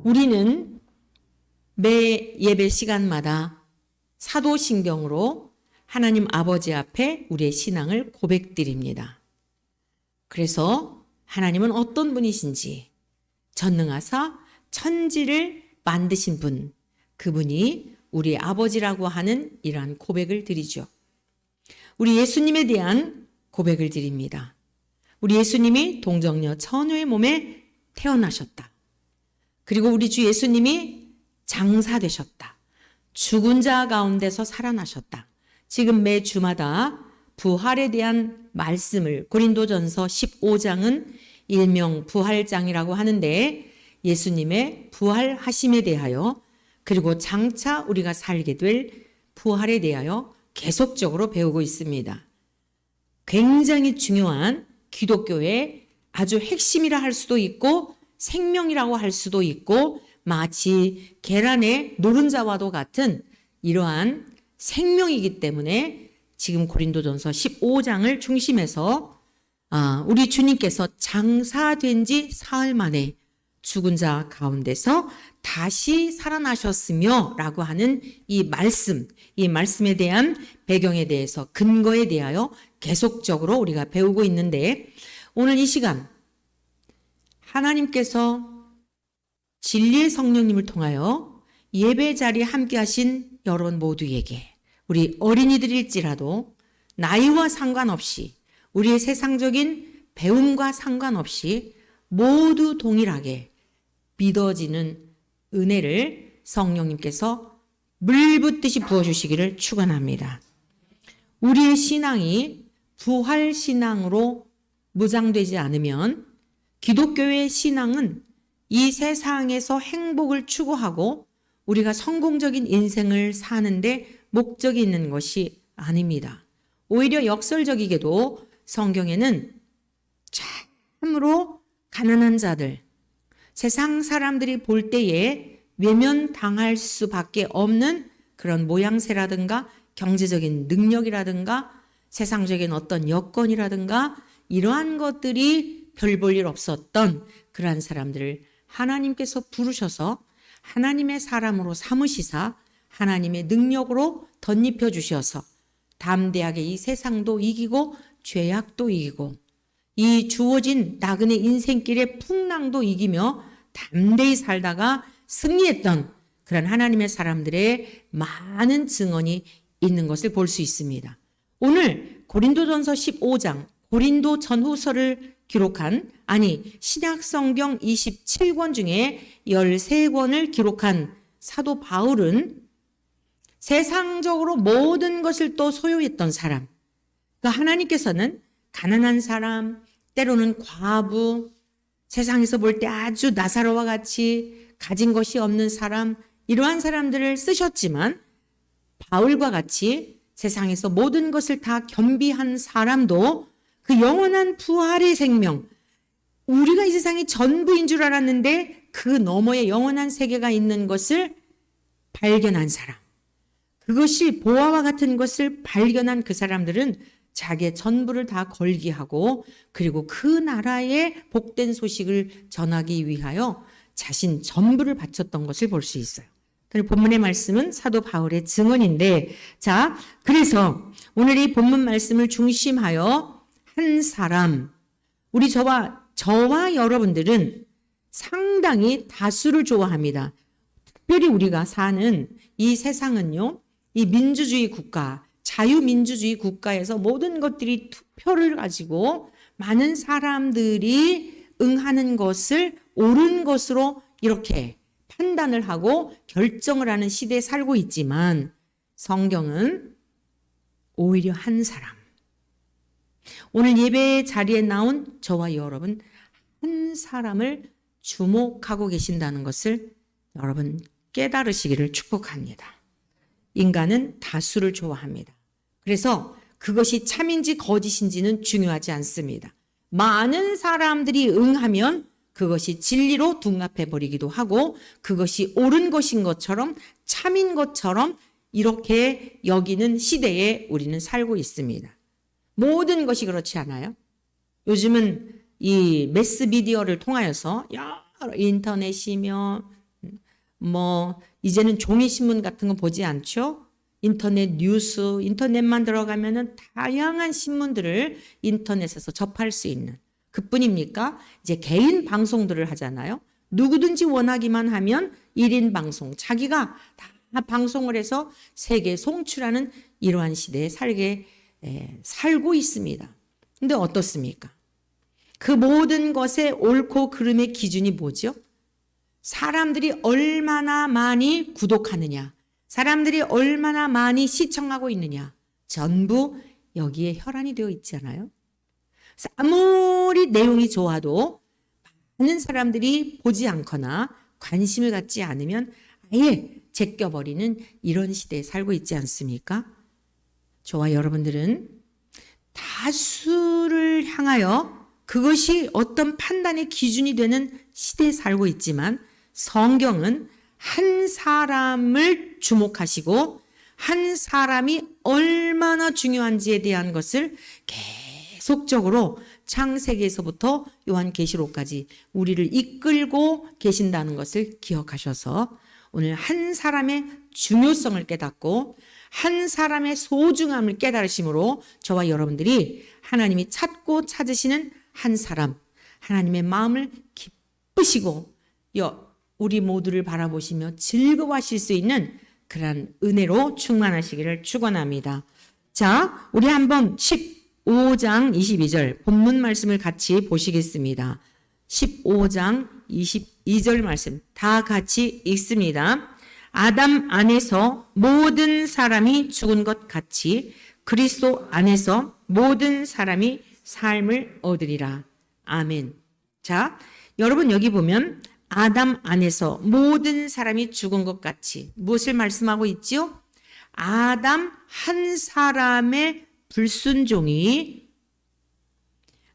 우리는 매 예배 시간마다 사도신경으로 하나님 아버지 앞에 우리의 신앙을 고백드립니다. 그래서 하나님은 어떤 분이신지, 전능하사 천지를 만드신 분, 그분이 우리의 아버지라고 하는 이러한 고백을 드리죠. 우리 예수님에 대한 고백을 드립니다. 우리 예수님이 동정녀 처녀의 몸에 태어나셨다. 그리고 우리 주 예수님이 장사되셨다. 죽은 자 가운데서 살아나셨다. 지금 매 주마다 부활에 대한 말씀을 고린도전서 15장은 일명 부활장이라고 하는데 예수님의 부활하심에 대하여 그리고 장차 우리가 살게 될 부활에 대하여 계속적으로 배우고 있습니다. 굉장히 중요한 기독교의 아주 핵심이라 할 수도 있고 생명이라고 할 수도 있고 마치 계란의 노른자와도 같은 이러한 생명이기 때문에 지금 고린도전서 15장을 중심해서 우리 주님께서 장사된 지 사흘 만에 죽은 자 가운데서 다시 살아나셨으며 라고 하는 이 말씀에 대한 배경에 대해서 근거에 대하여 계속적으로 우리가 배우고 있는데 오늘 이 시간 하나님께서 진리의 성령님을 통하여 예배 자리에 함께 하신 여러분 모두에게 우리 어린이들일지라도 나이와 상관없이 우리의 세상적인 배움과 상관없이 모두 동일하게 믿어지는 은혜를 성령님께서 물붓듯이 부어주시기를 축원합니다. 우리의 신앙이 부활신앙으로 무장되지 않으면 기독교의 신앙은 이 세상에서 행복을 추구하고 우리가 성공적인 인생을 사는데 목적이 있는 것이 아닙니다. 오히려 역설적이게도 성경에는 참으로 가난한 자들, 세상 사람들이 볼 때에 외면당할 수밖에 없는 그런 모양새라든가 경제적인 능력이라든가 세상적인 어떤 여건이라든가 이러한 것들이 별 볼 일 없었던 그러한 사람들을 하나님께서 부르셔서 하나님의 사람으로 삼으시사 하나님의 능력으로 덧입혀 주셔서 담대하게 이 세상도 이기고 죄악도 이기고 이 주어진 나그네 인생길의 풍랑도 이기며 담대히 살다가 승리했던 그런 하나님의 사람들의 많은 증언이 있는 것을 볼 수 있습니다. 오늘 고린도전서 15장 고린도 전후서를 기록한 신약성경 27권 중에 13권을 기록한 사도 바울은 세상적으로 모든 것을 또 소유했던 사람, 그러니까 하나님께서는 가난한 사람, 때로는 과부, 세상에서 볼 때 아주 나사로와 같이 가진 것이 없는 사람, 이러한 사람들을 쓰셨지만 바울과 같이 세상에서 모든 것을 다 겸비한 사람도 그 영원한 부활의 생명, 우리가 이 세상이 전부인 줄 알았는데 그 너머에 영원한 세계가 있는 것을 발견한 사람, 그것이 보화와 같은 것을 발견한 그 사람들은 자기의 전부를 다 걸기하고 그리고 그 나라의 복된 소식을 전하기 위하여 자신 전부를 바쳤던 것을 볼 수 있어요. 본문의 말씀은 사도 바울의 증언인데, 그래서 오늘 이 본문 말씀을 중심하여 한 사람, 우리 저와 여러분들은 상당히 다수를 좋아합니다. 특별히 우리가 사는 이 세상은요, 이 민주주의 국가, 자유민주주의 국가에서 모든 것들이 투표를 가지고 많은 사람들이 응하는 것을 옳은 것으로 이렇게 판단을 하고 결정을 하는 시대에 살고 있지만 성경은 오히려 한 사람, 오늘 예배 자리에 나온 저와 여러분 한 사람을 주목하고 계신다는 것을 여러분 깨달으시기를 축복합니다. 인간은 다수를 좋아합니다. 그래서 그것이 참인지 거짓인지는 중요하지 않습니다. 많은 사람들이 응하면 그것이 진리로 둔갑해 버리기도 하고 그것이 옳은 것인 것처럼 참인 것처럼 이렇게 여기는 시대에 우리는 살고 있습니다. 모든 것이 그렇지 않아요? 요즘은 이 매스미디어를 통하여서 여러 인터넷이며 이제는 종이신문 같은 거 보지 않죠? 인터넷 뉴스, 인터넷만 들어가면은 다양한 신문들을 인터넷에서 접할 수 있는. 그뿐입니까? 이제 개인 방송들을 하잖아요. 누구든지 원하기만 하면 1인 방송, 자기가 다 방송을 해서 세계에 송출하는 이러한 시대에 살고 있습니다. 근데 어떻습니까? 그 모든 것의 옳고 그름의 기준이 뭐죠? 사람들이 얼마나 많이 구독하느냐, 사람들이 얼마나 많이 시청하고 있느냐, 전부 여기에 혈안이 되어 있잖아요. 아무리 내용이 좋아도 많은 사람들이 보지 않거나 관심을 갖지 않으면 아예 제껴버리는 이런 시대에 살고 있지 않습니까? 저와 여러분들은 다수를 향하여 그것이 어떤 판단의 기준이 되는 시대에 살고 있지만 성경은 한 사람을 주목하시고 한 사람이 얼마나 중요한지에 대한 것을 계속적으로 창세기에서부터 요한계시록까지 우리를 이끌고 계신다는 것을 기억하셔서 오늘 한 사람의 중요성을 깨닫고 한 사람의 소중함을 깨달으심으로 저와 여러분들이 하나님이 찾고 찾으시는 한 사람, 하나님의 마음을 기쁘시고 우리 모두를 바라보시며 즐거워하실 수 있는 그러한 은혜로 충만하시기를 축원합니다. 자, 우리 한번 15장 22절 본문 말씀을 같이 보시겠습니다. 15장 22절 말씀 다 같이 읽습니다. 아담 안에서 모든 사람이 죽은 것 같이 그리스도 안에서 모든 사람이 삶을 얻으리라. 아멘. 자, 여러분 여기 보면 아담 안에서 모든 사람이 죽은 것 같이 무엇을 말씀하고 있지요? 아담 한 사람의 불순종이,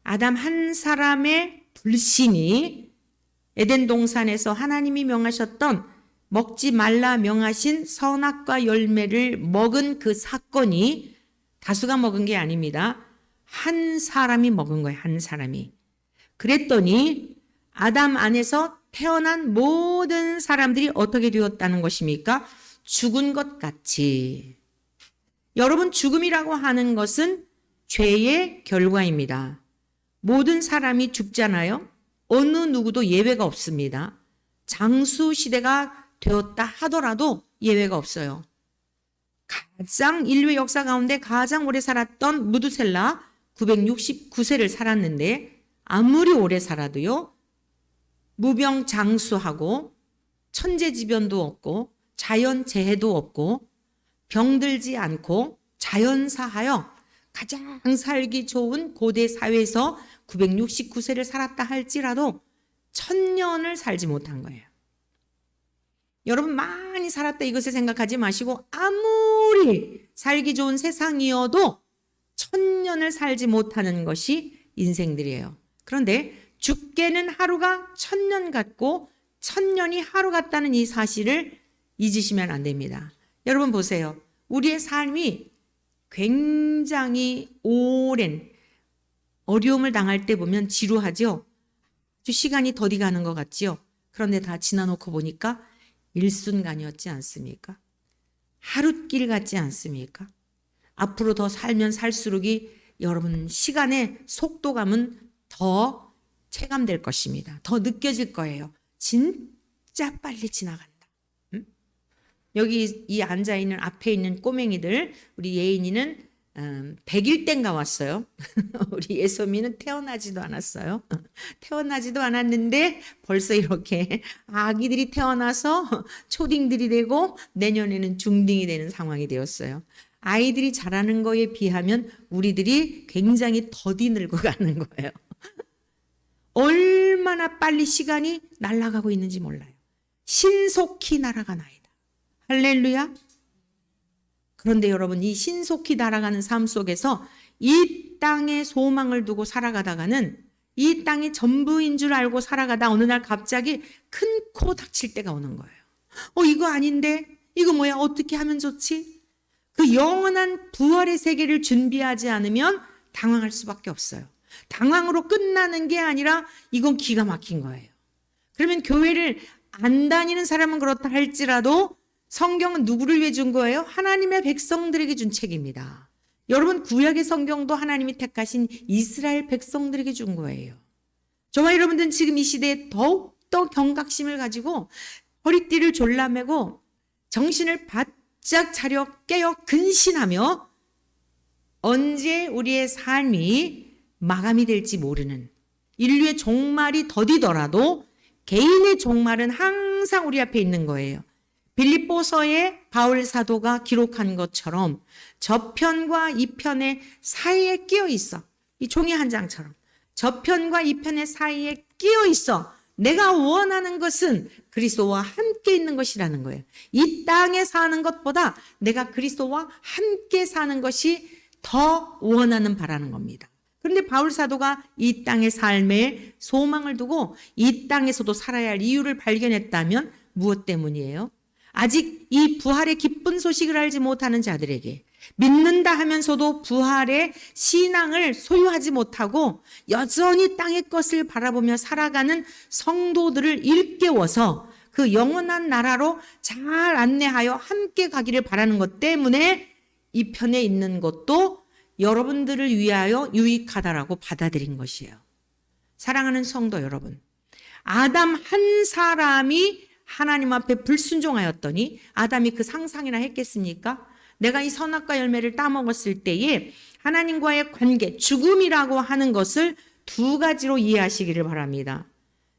아담 한 사람의 불신이 에덴 동산에서 하나님이 명하셨던 먹지 말라 명하신 선악과 열매를 먹은 그 사건이 다수가 먹은 게 아닙니다. 한 사람이 먹은 거예요. 한 사람이. 그랬더니 아담 안에서 태어난 모든 사람들이 어떻게 되었다는 것입니까? 죽은 것 같이. 여러분, 죽음이라고 하는 것은 죄의 결과입니다. 모든 사람이 죽잖아요. 어느 누구도 예외가 없습니다. 장수 시대가 되었다 하더라도 예외가 없어요. 인류의 역사 가운데 가장 오래 살았던 무두셀라 969세를 살았는데 아무리 오래 살아도요. 무병장수하고 천재지변도 없고 자연재해도 없고 병들지 않고 자연사하여 가장 살기 좋은 고대 사회에서 969세를 살았다 할지라도 1000년을 살지 못한 거예요. 여러분 많이 살았다 이것을 생각하지 마시고 아무리 살기 좋은 세상이어도 1000년을 살지 못하는 것이 인생들이에요. 그런데 죽게는 하루가 1000년 같고 1000년이 하루 같다는 이 사실을 잊으시면 안 됩니다. 여러분 보세요. 우리의 삶이 굉장히 오랜 어려움을 당할 때 보면 지루하죠. 아주 시간이 더디 가는 것 같지요. 그런데 다 지나놓고 보니까 일순간이었지 않습니까? 하룻길 같지 않습니까? 앞으로 더 살면 살수록이 여러분 시간의 속도감은 더 체감될 것입니다. 더 느껴질 거예요. 진짜 빨리 지나간다. 여기 이 앉아있는 앞에 있는 꼬맹이들, 우리 예인이는 100일 땐가 왔어요. 우리 예소미는 태어나지도 않았어요. 태어나지도 않았는데 벌써 이렇게 아기들이 태어나서 초딩들이 되고 내년에는 중딩이 되는 상황이 되었어요. 아이들이 자라는 거에 비하면 우리들이 굉장히 더디 늙어가는 거예요. 얼마나 빨리 시간이 날아가고 있는지 몰라요. 신속히 날아가나이다. 할렐루야. 그런데 여러분 이 신속히 날아가는 삶 속에서 이 땅에 소망을 두고 살아가다가는 이 땅이 전부인 줄 알고 살아가다 어느 날 갑자기 큰 코 닥칠 때가 오는 거예요. 이거 아닌데? 이거 뭐야? 어떻게 하면 좋지? 그 영원한 부활의 세계를 준비하지 않으면 당황할 수밖에 없어요. 당황으로 끝나는 게 아니라 이건 기가 막힌 거예요. 그러면 교회를 안 다니는 사람은 그렇다 할지라도 성경은 누구를 위해 준 거예요? 하나님의 백성들에게 준 책입니다. 여러분, 구약의 성경도 하나님이 택하신 이스라엘 백성들에게 준 거예요. 저와 여러분들은 지금 이 시대에 더욱더 경각심을 가지고 허리띠를 졸라매고 정신을 바짝 차려 깨어 근신하며 언제 우리의 삶이 마감이 될지 모르는 인류의 종말이 더디더라도 개인의 종말은 항상 우리 앞에 있는 거예요. 빌립보서에 바울 사도가 기록한 것처럼 저편과 이편의 사이에 끼어 있어. 이 종이 한 장처럼 저편과 이편의 사이에 끼어 있어. 내가 원하는 것은 그리스도와 함께 있는 것이라는 거예요. 이 땅에 사는 것보다 내가 그리스도와 함께 사는 것이 더 원하는 바라는 겁니다. 그런데 바울 사도가 이 땅의 삶에 소망을 두고 이 땅에서도 살아야 할 이유를 발견했다면 무엇 때문이에요? 아직 이 부활의 기쁜 소식을 알지 못하는 자들에게 믿는다 하면서도 부활의 신앙을 소유하지 못하고 여전히 땅의 것을 바라보며 살아가는 성도들을 일깨워서 그 영원한 나라로 잘 안내하여 함께 가기를 바라는 것 때문에 이 편에 있는 것도 여러분들을 위하여 유익하다라고 받아들인 것이에요. 사랑하는 성도 여러분, 아담 한 사람이 하나님 앞에 불순종하였더니 아담이 그 상상이나 했겠습니까? 내가 이 선악과 열매를 따먹었을 때에 하나님과의 관계, 죽음이라고 하는 것을 두 가지로 이해하시기를 바랍니다.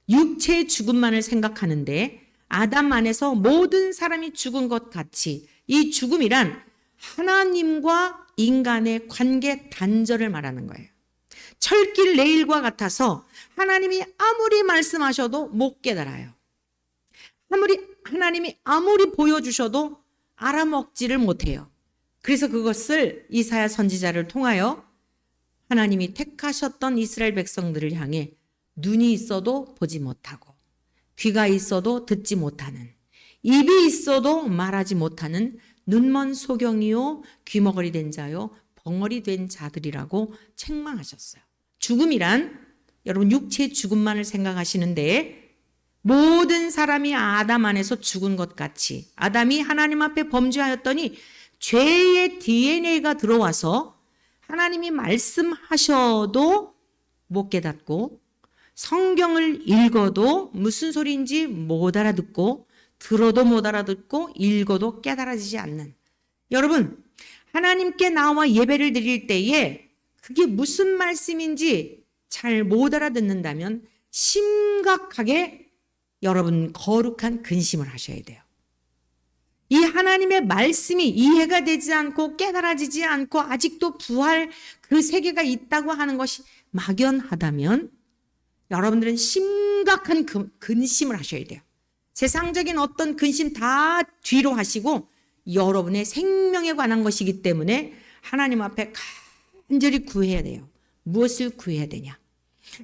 육체의 죽음만을 생각하는데 아담 안에서 모든 사람이 죽은 것 같이 이 죽음이란 하나님과 인간의 관계 단절을 말하는 거예요. 철길 레일과 같아서 하나님이 아무리 말씀하셔도 못 깨달아요. 하나님이 아무리 보여주셔도 알아먹지를 못해요. 그래서 그것을 이사야 선지자를 통하여 하나님이 택하셨던 이스라엘 백성들을 향해 눈이 있어도 보지 못하고 귀가 있어도 듣지 못하는 입이 있어도 말하지 못하는 눈먼 소경이요 귀머거리 된 자요 벙어리 된 자들이라고 책망하셨어요. 죽음이란 여러분 육체의 죽음만을 생각하시는데 모든 사람이 아담 안에서 죽은 것 같이 아담이 하나님 앞에 범죄하였더니 죄의 DNA가 들어와서 하나님이 말씀하셔도 못 깨닫고 성경을 읽어도 무슨 소리인지 못 알아듣고 들어도 못 알아듣고 읽어도 깨달아지지 않는 여러분, 하나님께 나와 예배를 드릴 때에 그게 무슨 말씀인지 잘 못 알아듣는다면 심각하게 여러분 거룩한 근심을 하셔야 돼요. 이 하나님의 말씀이 이해가 되지 않고 깨달아지지 않고 아직도 부활 그 세계가 있다고 하는 것이 막연하다면 여러분들은 심각한 근심을 하셔야 돼요. 세상적인 어떤 근심 다 뒤로 하시고 여러분의 생명에 관한 것이기 때문에 하나님 앞에 간절히 구해야 돼요. 무엇을 구해야 되냐?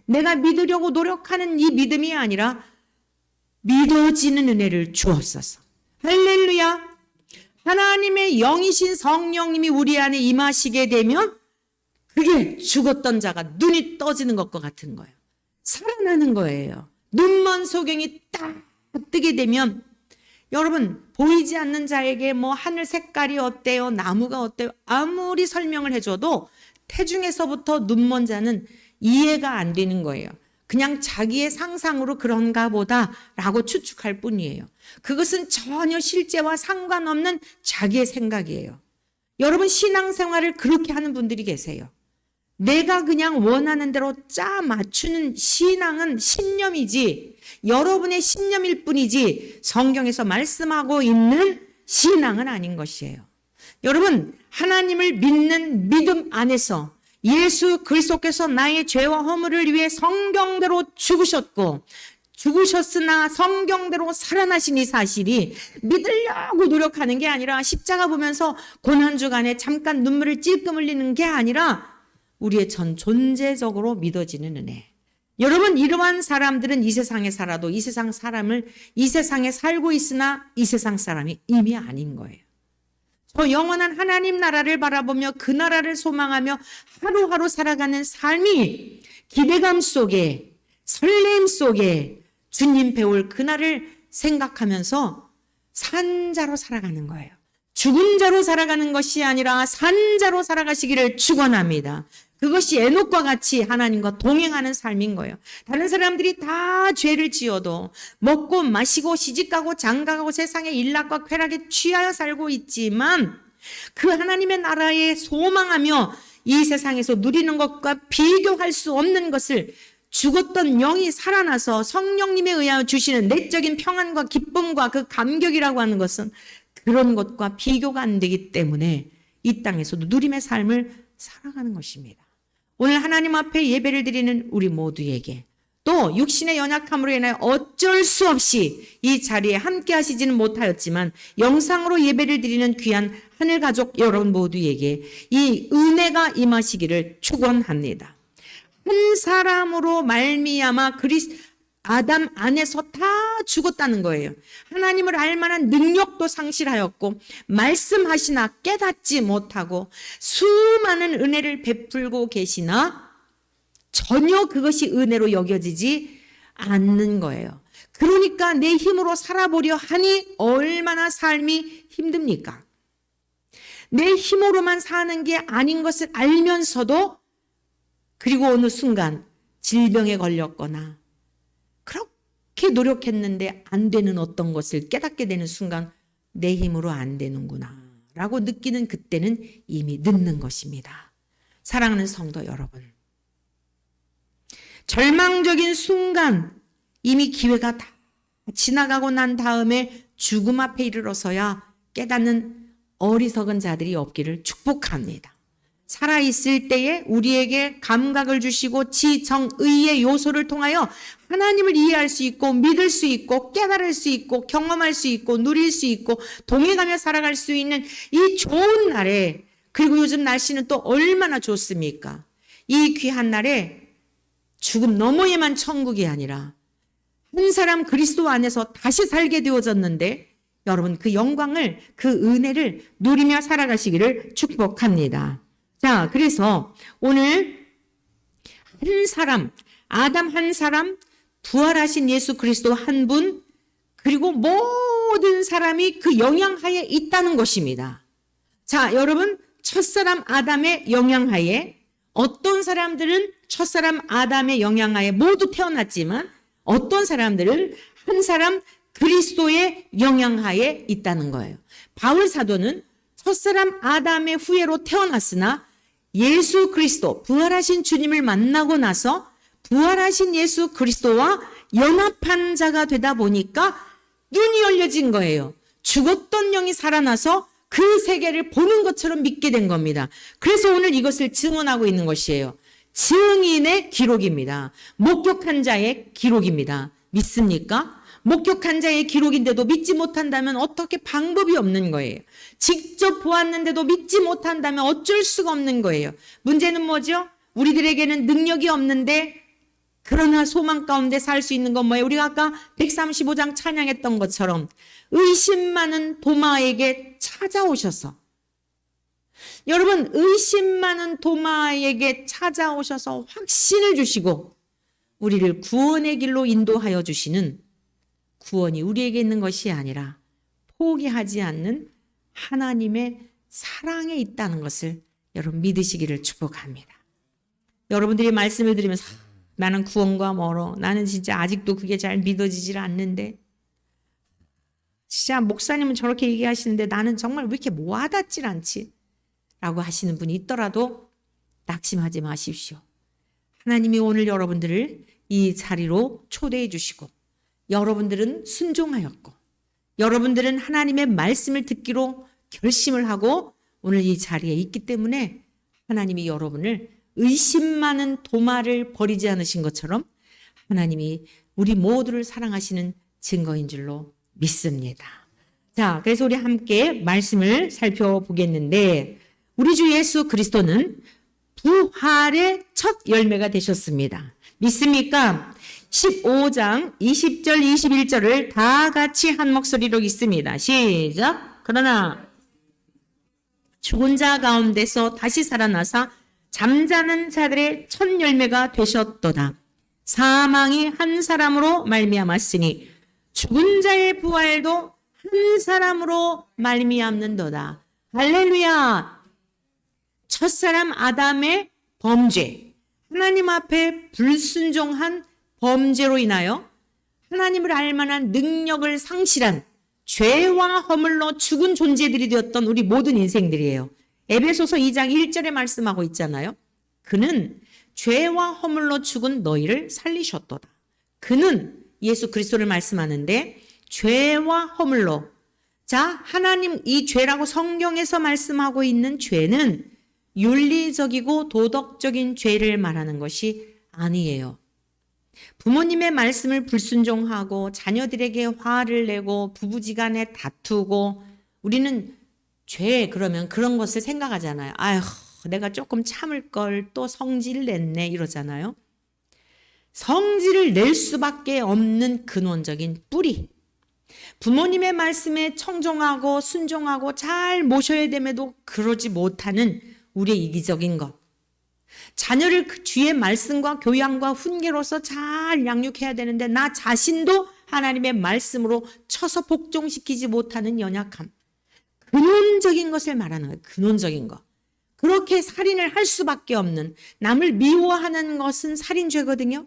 내가 믿으려고 노력하는 이 믿음이 아니라 믿어지는 은혜를 주옵소서. 할렐루야. 하나님의 영이신 성령님이 우리 안에 임하시게 되면 그게 죽었던 자가 눈이 떠지는 것과 같은 거예요. 살아나는 거예요. 눈먼 소경이 딱 뜨게 되면 여러분 보이지 않는 자에게 뭐 하늘 색깔이 어때요? 나무가 어때요? 아무리 설명을 해줘도 태중에서부터 눈먼 자는 이해가 안 되는 거예요. 그냥 자기의 상상으로 그런가 보다라고 추측할 뿐이에요. 그것은 전혀 실제와 상관없는 자기의 생각이에요. 여러분 신앙생활을 그렇게 하는 분들이 계세요. 내가 그냥 원하는 대로 짜 맞추는 신앙은 신념이지 여러분의 신념일 뿐이지 성경에서 말씀하고 있는 신앙은 아닌 것이에요. 여러분 하나님을 믿는 믿음 안에서 예수 그리스도께서 나의 죄와 허물을 위해 성경대로 죽으셨으나 성경대로 살아나신 이 사실이 믿으려고 노력하는 게 아니라 십자가 보면서 고난주간에 잠깐 눈물을 찔끔 흘리는 게 아니라 우리의 전 존재적으로 믿어지는 은혜. 여러분 이러한 사람들은 이 세상에 살아도 이 세상 사람을 이 세상에 살고 있으나 이 세상 사람이 이미 아닌 거예요. 저 영원한 하나님 나라를 바라보며 그 나라를 소망하며 하루하루 살아가는 삶이 기대감 속에 설렘 속에 주님 배울 그날을 생각하면서 산자로 살아가는 거예요. 죽은 자로 살아가는 것이 아니라 산자로 살아가시기를 축원합니다. 그것이 에녹과 같이 하나님과 동행하는 삶인 거예요. 다른 사람들이 다 죄를 지어도 먹고 마시고 시집가고 장가가고 세상의 일락과 쾌락에 취하여 살고 있지만 그 하나님의 나라에 소망하며 이 세상에서 누리는 것과 비교할 수 없는 것을 죽었던 영이 살아나서 성령님에 의하여 주시는 내적인 평안과 기쁨과 그 감격이라고 하는 것은 그런 것과 비교가 안 되기 때문에 이 땅에서도 누림의 삶을 살아가는 것입니다. 오늘 하나님 앞에 예배를 드리는 우리 모두에게 또 육신의 연약함으로 인하여 어쩔 수 없이 이 자리에 함께 하시지는 못하였지만 영상으로 예배를 드리는 귀한 하늘 가족 여러분 모두에게 이 은혜가 임하시기를 축원합니다. 한 사람으로 말미암아 아담 안에서 다 죽었다는 거예요. 하나님을 알 만한 능력도 상실하였고 말씀하시나 깨닫지 못하고 수많은 은혜를 베풀고 계시나 전혀 그것이 은혜로 여겨지지 않는 거예요. 그러니까 내 힘으로 살아보려 하니 얼마나 삶이 힘듭니까? 내 힘으로만 사는 게 아닌 것을 알면서도 그리고 어느 순간 질병에 걸렸거나 그렇게 노력했는데 안 되는 어떤 것을 깨닫게 되는 순간 내 힘으로 안 되는구나 라고 느끼는 그때는 이미 늦는 것입니다. 사랑하는 성도 여러분, 절망적인 순간 이미 기회가 다 지나가고 난 다음에 죽음 앞에 이르러서야 깨닫는 어리석은 자들이 없기를 축복합니다. 살아있을 때에 우리에게 감각을 주시고 지정의의 요소를 통하여 하나님을 이해할 수 있고 믿을 수 있고 깨달을 수 있고 경험할 수 있고 누릴 수 있고 동행하며 살아갈 수 있는 이 좋은 날에, 그리고 요즘 날씨는 또 얼마나 좋습니까? 이 귀한 날에 죽음 너머에만 천국이 아니라 한 사람 그리스도 안에서 다시 살게 되어졌는데 여러분 그 영광을, 그 은혜를 누리며 살아가시기를 축복합니다. 자, 그래서 오늘 한 사람, 아담 한 사람, 부활하신 예수 그리스도 한 분, 그리고 모든 사람이 그 영향하에 있다는 것입니다. 자, 여러분, 첫사람 아담의 영향하에, 어떤 사람들은 첫사람 아담의 영향하에 모두 태어났지만 어떤 사람들은 한 사람 그리스도의 영향하에 있다는 거예요. 바울 사도는 첫사람 아담의 후예로 태어났으나 예수 그리스도, 부활하신 주님을 만나고 나서 부활하신 예수 그리스도와 연합한 자가 되다 보니까 눈이 열려진 거예요. 죽었던 영이 살아나서 그 세계를 보는 것처럼 믿게 된 겁니다. 그래서 오늘 이것을 증언하고 있는 것이에요. 증인의 기록입니다. 목격한 자의 기록입니다. 믿습니까? 목격한 자의 기록인데도 믿지 못한다면 어떻게 방법이 없는 거예요. 직접 보았는데도 믿지 못한다면 어쩔 수가 없는 거예요. 문제는 뭐죠? 우리들에게는 능력이 없는데 그러나 소망 가운데 살 수 있는 건 뭐예요? 우리가 아까 135장 찬양했던 것처럼 의심 많은 도마에게 찾아오셔서, 여러분 의심 많은 도마에게 찾아오셔서 확신을 주시고 우리를 구원의 길로 인도하여 주시는, 구원이 우리에게 있는 것이 아니라 포기하지 않는 하나님의 사랑에 있다는 것을 여러분 믿으시기를 축복합니다. 여러분들이 말씀을 들으면서 나는 구원과 멀어, 나는 진짜 아직도 그게 잘 믿어지질 않는데, 진짜 목사님은 저렇게 얘기하시는데 나는 정말 왜 이렇게 와닿질 않지? 라고 하시는 분이 있더라도 낙심하지 마십시오. 하나님이 오늘 여러분들을 이 자리로 초대해 주시고 여러분들은 순종하였고 여러분들은 하나님의 말씀을 듣기로 결심을 하고 오늘 이 자리에 있기 때문에 하나님이 여러분을 의심 많은 도마를 버리지 않으신 것처럼 하나님이 우리 모두를 사랑하시는 증거인 줄로 믿습니다. 자, 그래서 우리 함께 말씀을 살펴보겠는데, 우리 주 예수 그리스도는 부활의 첫 열매가 되셨습니다. 믿습니까? 15장 20절 21절을 다 같이 한 목소리로 읽습니다. 시작. 그러나 죽은 자 가운데서 다시 살아나사 잠자는 자들의 첫 열매가 되셨도다. 사망이 한 사람으로 말미암았으니 죽은 자의 부활도 한 사람으로 말미암는도다. 할렐루야. 첫사람 아담의 범죄, 하나님 앞에 불순종한 범죄로 인하여 하나님을 알만한 능력을 상실한 죄와 허물로 죽은 존재들이 되었던 우리 모든 인생들이에요. 에베소서 2장 1절에 말씀하고 있잖아요. 그는 죄와 허물로 죽은 너희를 살리셨도다. 그는 예수 그리스도를 말씀하는데 죄와 허물로, 자, 하나님 이 죄라고 성경에서 말씀하고 있는 죄는 윤리적이고 도덕적인 죄를 말하는 것이 아니에요. 부모님의 말씀을 불순종하고 자녀들에게 화를 내고 부부지간에 다투고, 우리는 죄 그러면 그런 것을 생각하잖아요. 아휴, 내가 조금 참을 걸 또 성질 냈네 이러잖아요. 성질을 낼 수밖에 없는 근원적인 뿌리, 부모님의 말씀에 청종하고 순종하고 잘 모셔야 됨에도 그러지 못하는 우리의 이기적인 것, 자녀를 주의 말씀과 교양과 훈계로서 잘 양육해야 되는데 나 자신도 하나님의 말씀으로 쳐서 복종시키지 못하는 연약함, 근원적인 것을 말하는 거예요. 근원적인 것. 그렇게 살인을 할 수밖에 없는, 남을 미워하는 것은 살인죄거든요.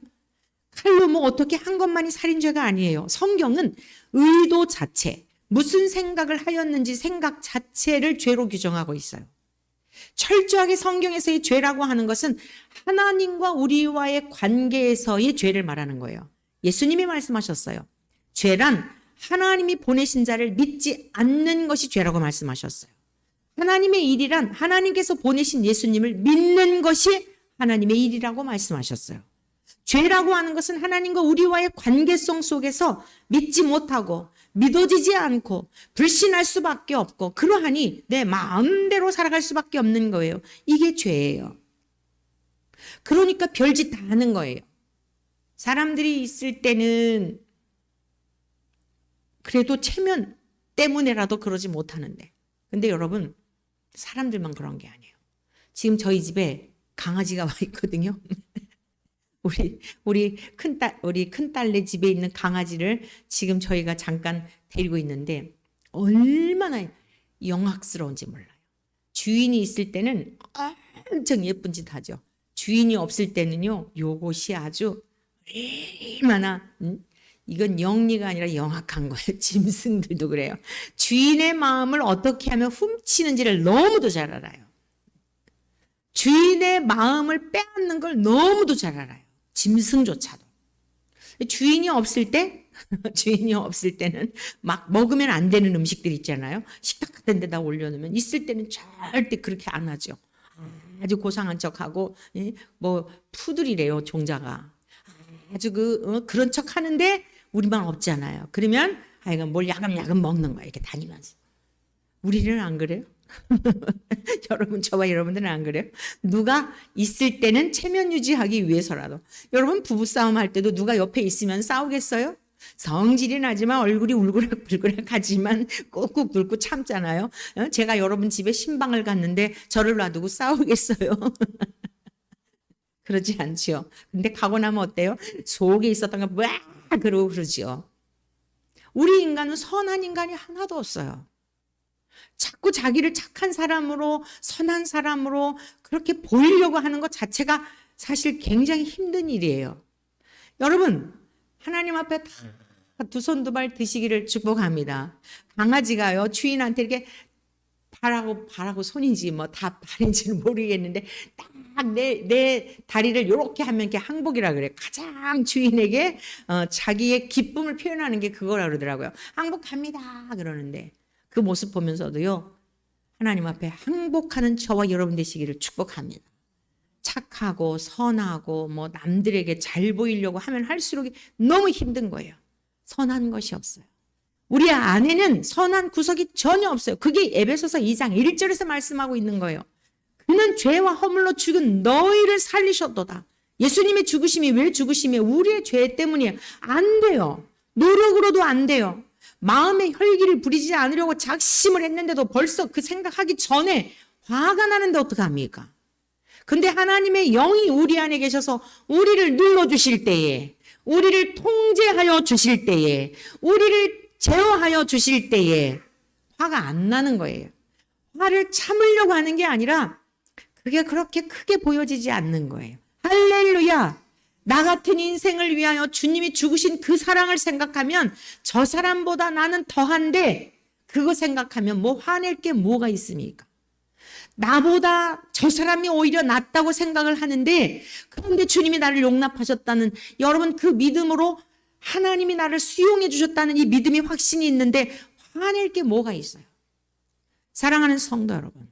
칼로 뭐 어떻게 한 것만이 살인죄가 아니에요. 성경은 의도 자체, 무슨 생각을 하였는지 생각 자체를 죄로 규정하고 있어요. 철저하게 성경에서의 죄라고 하는 것은 하나님과 우리와의 관계에서의 죄를 말하는 거예요. 예수님이 말씀하셨어요. 죄란 하나님이 보내신 자를 믿지 않는 것이 죄라고 말씀하셨어요. 하나님의 일이란 하나님께서 보내신 예수님을 믿는 것이 하나님의 일이라고 말씀하셨어요. 죄라고 하는 것은 하나님과 우리와의 관계성 속에서 믿지 못하고 믿어지지 않고 불신할 수밖에 없고, 그러하니 내 마음대로 살아갈 수밖에 없는 거예요. 이게 죄예요. 그러니까 별짓 다 하는 거예요. 사람들이 있을 때는 그래도 체면 때문에라도 그러지 못하는데, 근데 여러분, 사람들만 그런 게 아니에요. 지금 저희 집에 강아지가 와 있거든요. 우리 큰딸네 집에 있는 강아지를 지금 저희가 잠깐 데리고 있는데 얼마나 영악스러운지 몰라요. 주인이 있을 때는 엄청 예쁜 짓 하죠. 주인이 없을 때는요, 요것이 아주 얼마나, 이건 영리가 아니라 영악한 거예요. 짐승들도 그래요. 주인의 마음을 어떻게 하면 훔치는지를 너무도 잘 알아요. 주인의 마음을 빼앗는 걸 너무도 잘 알아요. 짐승조차도. 주인이 없을 때는 막 먹으면 안 되는 음식들 있잖아요. 식탁 같은 데다 올려놓으면, 있을 때는 절대 그렇게 안 하죠. 아주 고상한 척하고, 뭐 푸들이래요, 종자가. 아주 그런 척 하는데 우리만 없잖아요. 그러면 하여간 뭘 야금야금 먹는 거예요, 이렇게 다니면서. 우리는 안 그래요? 여러분, 저와 여러분들은 안 그래요? 누가 있을 때는 체면 유지하기 위해서라도. 여러분, 부부싸움 할 때도 누가 옆에 있으면 싸우겠어요? 성질이 나지만 얼굴이 울그락불그락하지만 꾹꾹 눌고 참잖아요. 제가 여러분 집에 신방을 갔는데 저를 놔두고 싸우겠어요? 그러지 않지요. 근데 가고 나면 어때요? 속에 있었던 거 막 그러고 그러지요. 우리 인간은 선한 인간이 하나도 없어요. 자꾸 자기를 착한 사람으로, 선한 사람으로 그렇게 보이려고 하는 것 자체가 사실 굉장히 힘든 일이에요. 여러분, 하나님 앞에 다 두 손 두 발 드시기를 축복합니다. 강아지가요, 주인한테 이렇게 발하고 손인지 뭐 다 발인지는 모르겠는데 딱 내 다리를 이렇게 하면 이렇게 항복이라 그래. 가장 주인에게 자기의 기쁨을 표현하는 게 그거라 그러더라고요. 항복합니다 그러는데, 그 모습 보면서도요, 하나님 앞에 항복하는 저와 여러분 되시기를 축복합니다. 착하고 선하고 뭐 남들에게 잘 보이려고 하면 할수록 너무 힘든 거예요. 선한 것이 없어요. 우리 안에는 선한 구석이 전혀 없어요. 그게 에베소서 2장 1절에서 말씀하고 있는 거예요. 그는 죄와 허물로 죽은 너희를 살리셨도다. 예수님의 죽으심이 왜 죽으심이에요? 우리의 죄 때문이에요. 안 돼요. 노력으로도 안 돼요. 마음의 혈기를 부리지 않으려고 작심을 했는데도 벌써 그 생각하기 전에 화가 나는데 어떡합니까? 근데 하나님의 영이 우리 안에 계셔서 우리를 눌러주실 때에, 우리를 통제하여 주실 때에, 우리를 제어하여 주실 때에 화가 안 나는 거예요. 화를 참으려고 하는 게 아니라 그게 그렇게 크게 보여지지 않는 거예요. 할렐루야! 나 같은 인생을 위하여 주님이 죽으신 그 사랑을 생각하면 저 사람보다 나는 더한데, 그거 생각하면 뭐 화낼 게 뭐가 있습니까? 나보다 저 사람이 오히려 낫다고 생각을 하는데, 그런데 주님이 나를 용납하셨다는, 여러분 그 믿음으로 하나님이 나를 수용해 주셨다는 이 믿음이 확신이 있는데 화낼 게 뭐가 있어요? 사랑하는 성도 여러분,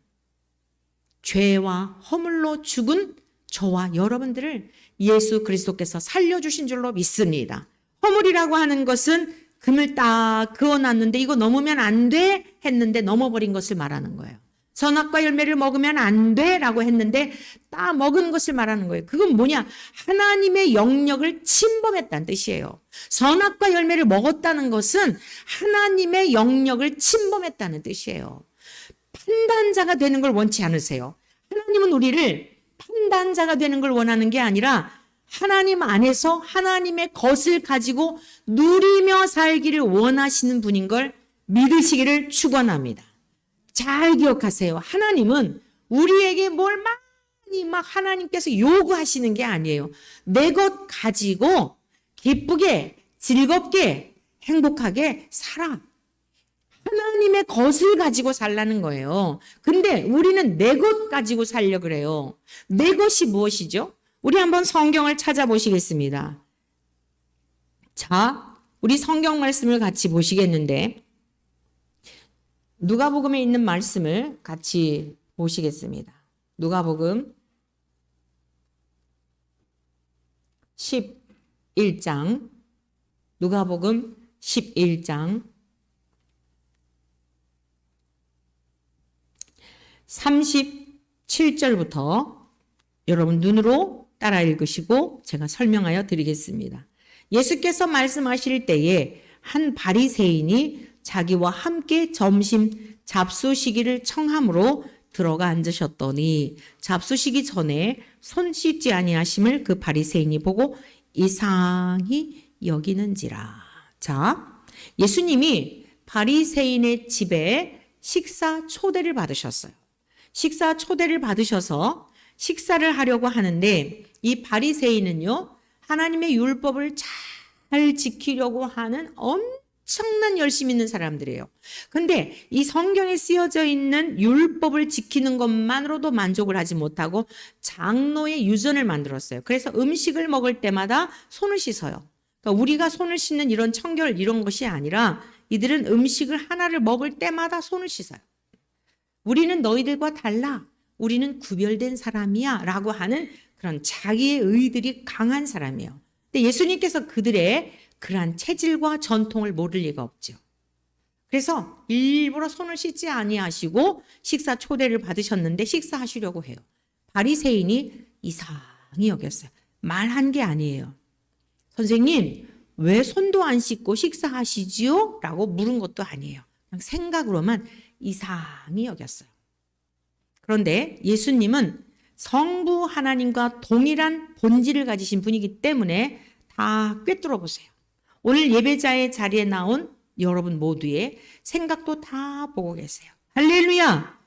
죄와 허물로 죽은 저와 여러분들을 예수 그리스도께서 살려주신 줄로 믿습니다. 허물이라고 하는 것은 금을 딱 그어놨는데 이거 넘으면 안 돼 했는데 넘어버린 것을 말하는 거예요. 선악과 열매를 먹으면 안 돼라고 했는데 딱 먹은 것을 말하는 거예요. 그건 뭐냐? 하나님의 영역을 침범했다는 뜻이에요. 선악과 열매를 먹었다는 것은 하나님의 영역을 침범했다는 뜻이에요. 판단자가 되는 걸 원치 않으세요. 하나님은 우리를 판단자가 되는 걸 원하는 게 아니라 하나님 안에서 하나님의 것을 가지고 누리며 살기를 원하시는 분인 걸 믿으시기를 축원합니다. 잘 기억하세요. 하나님은 우리에게 뭘 많이 하나님께서 요구하시는 게 아니에요. 내 것 가지고 기쁘게, 즐겁게, 행복하게 살아. 하나님의 것을 가지고 살라는 거예요. 근데 우리는 내 것 가지고 살려 그래요. 내 것이 무엇이죠? 우리 한번 성경을 찾아보시겠습니다. 자, 우리 성경 말씀을 같이 보시겠는데, 누가복음에 있는 말씀을 같이 보시겠습니다. 누가복음 11장, 누가복음 11장 37절부터 여러분 눈으로 따라 읽으시고 제가 설명하여 드리겠습니다. 예수께서 말씀하실 때에 한 바리새인이 자기와 함께 점심 잡수시기를 청함으로 들어가 앉으셨더니 잡수시기 전에 손 씻지 아니하심을 그 바리새인이 보고 이상히 여기는지라. 자, 예수님이 바리새인의 집에 식사 초대를 받으셨어요. 식사 초대를 받으셔서 식사를 하려고 하는데 이 바리새인은요, 하나님의 율법을 잘 지키려고 하는 엄청난 열심 있는 사람들이에요. 근데 이 성경에 쓰여져 있는 율법을 지키는 것만으로도 만족을 하지 못하고 장로의 유전을 만들었어요. 그래서 음식을 먹을 때마다 손을 씻어요. 그러니까 우리가 손을 씻는 이런 청결 이런 것이 아니라 이들은 음식을 하나를 먹을 때마다 손을 씻어요. 우리는 너희들과 달라. 우리는 구별된 사람이야 라고 하는 그런 자기의 의들이 강한 사람이에요. 근데 예수님께서 그들의 그러한 체질과 전통을 모를 리가 없죠. 그래서 일부러 손을 씻지 아니하시고 식사 초대를 받으셨는데 식사하시려고 해요. 바리새인이 이상히 여겼어요. 말한 게 아니에요. 선생님, 왜 손도 안 씻고 식사하시지요? 라고 물은 것도 아니에요. 그냥 생각으로만 이상히 여겼어요. 그런데 예수님은 성부 하나님과 동일한 본질을 가지신 분이기 때문에 다 꿰뚫어 보세요. 오늘 예배자의 자리에 나온 여러분 모두의 생각도 다 보고 계세요. 할렐루야!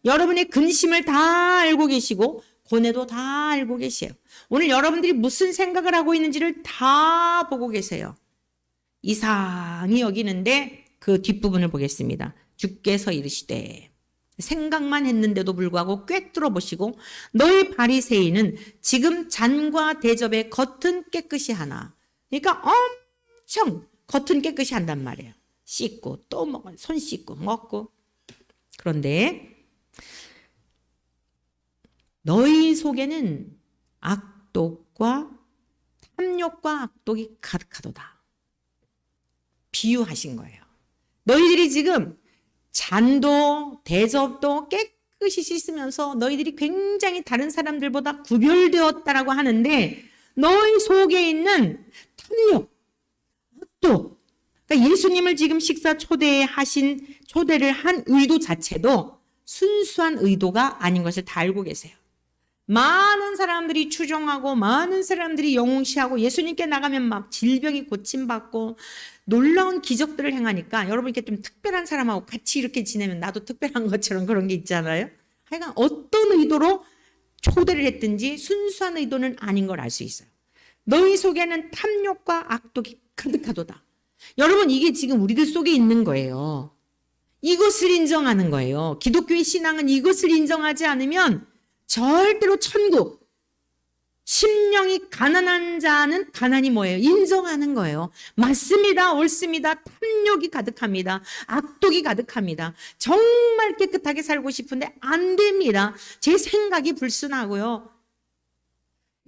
여러분의 근심을 다 알고 계시고 고뇌도 다 알고 계세요. 오늘 여러분들이 무슨 생각을 하고 있는지를 다 보고 계세요. 이상히 여기는데 그 뒷부분을 보겠습니다. 주께서 이르시되, 생각만 했는데도 불구하고 꿰뚫어 보시고 너희 바리새인은 지금 잔과 대접의 겉은 깨끗이 하나. 그러니까 엄청 겉은 깨끗이 한단 말이에요. 씻고 또 먹어, 손 씻고 먹고. 그런데 너희 속에는 악독과 탐욕과 악독이 가득하도다. 비유하신 거예요. 너희들이 지금 잔도 대접도 깨끗이 씻으면서 너희들이 굉장히 다른 사람들보다 구별되었다라고 하는데 너희 속에 있는 탐욕, 악독, 그러니까 예수님을 지금 식사 초대를 한 의도 자체도 순수한 의도가 아닌 것을 다 알고 계세요. 많은 사람들이 추종하고 많은 사람들이 영웅시하고 예수님께 나가면 막 질병이 고침받고 놀라운 기적들을 행하니까 여러분 이렇게 좀 특별한 사람하고 같이 이렇게 지내면 나도 특별한 것처럼 그런 게 있잖아요. 하여간 어떤 의도로 초대를 했든지 순수한 의도는 아닌 걸 알 수 있어요. 너희 속에는 탐욕과 악독이 가득하도다. 여러분 이게 지금 우리들 속에 있는 거예요. 이것을 인정하는 거예요. 기독교의 신앙은 이것을 인정하지 않으면 절대로 천국, 심령이 가난한 자는 가난이 뭐예요? 인정하는 거예요. 맞습니다. 옳습니다. 탐욕이 가득합니다. 악독이 가득합니다. 정말 깨끗하게 살고 싶은데 안 됩니다. 제 생각이 불순하고요.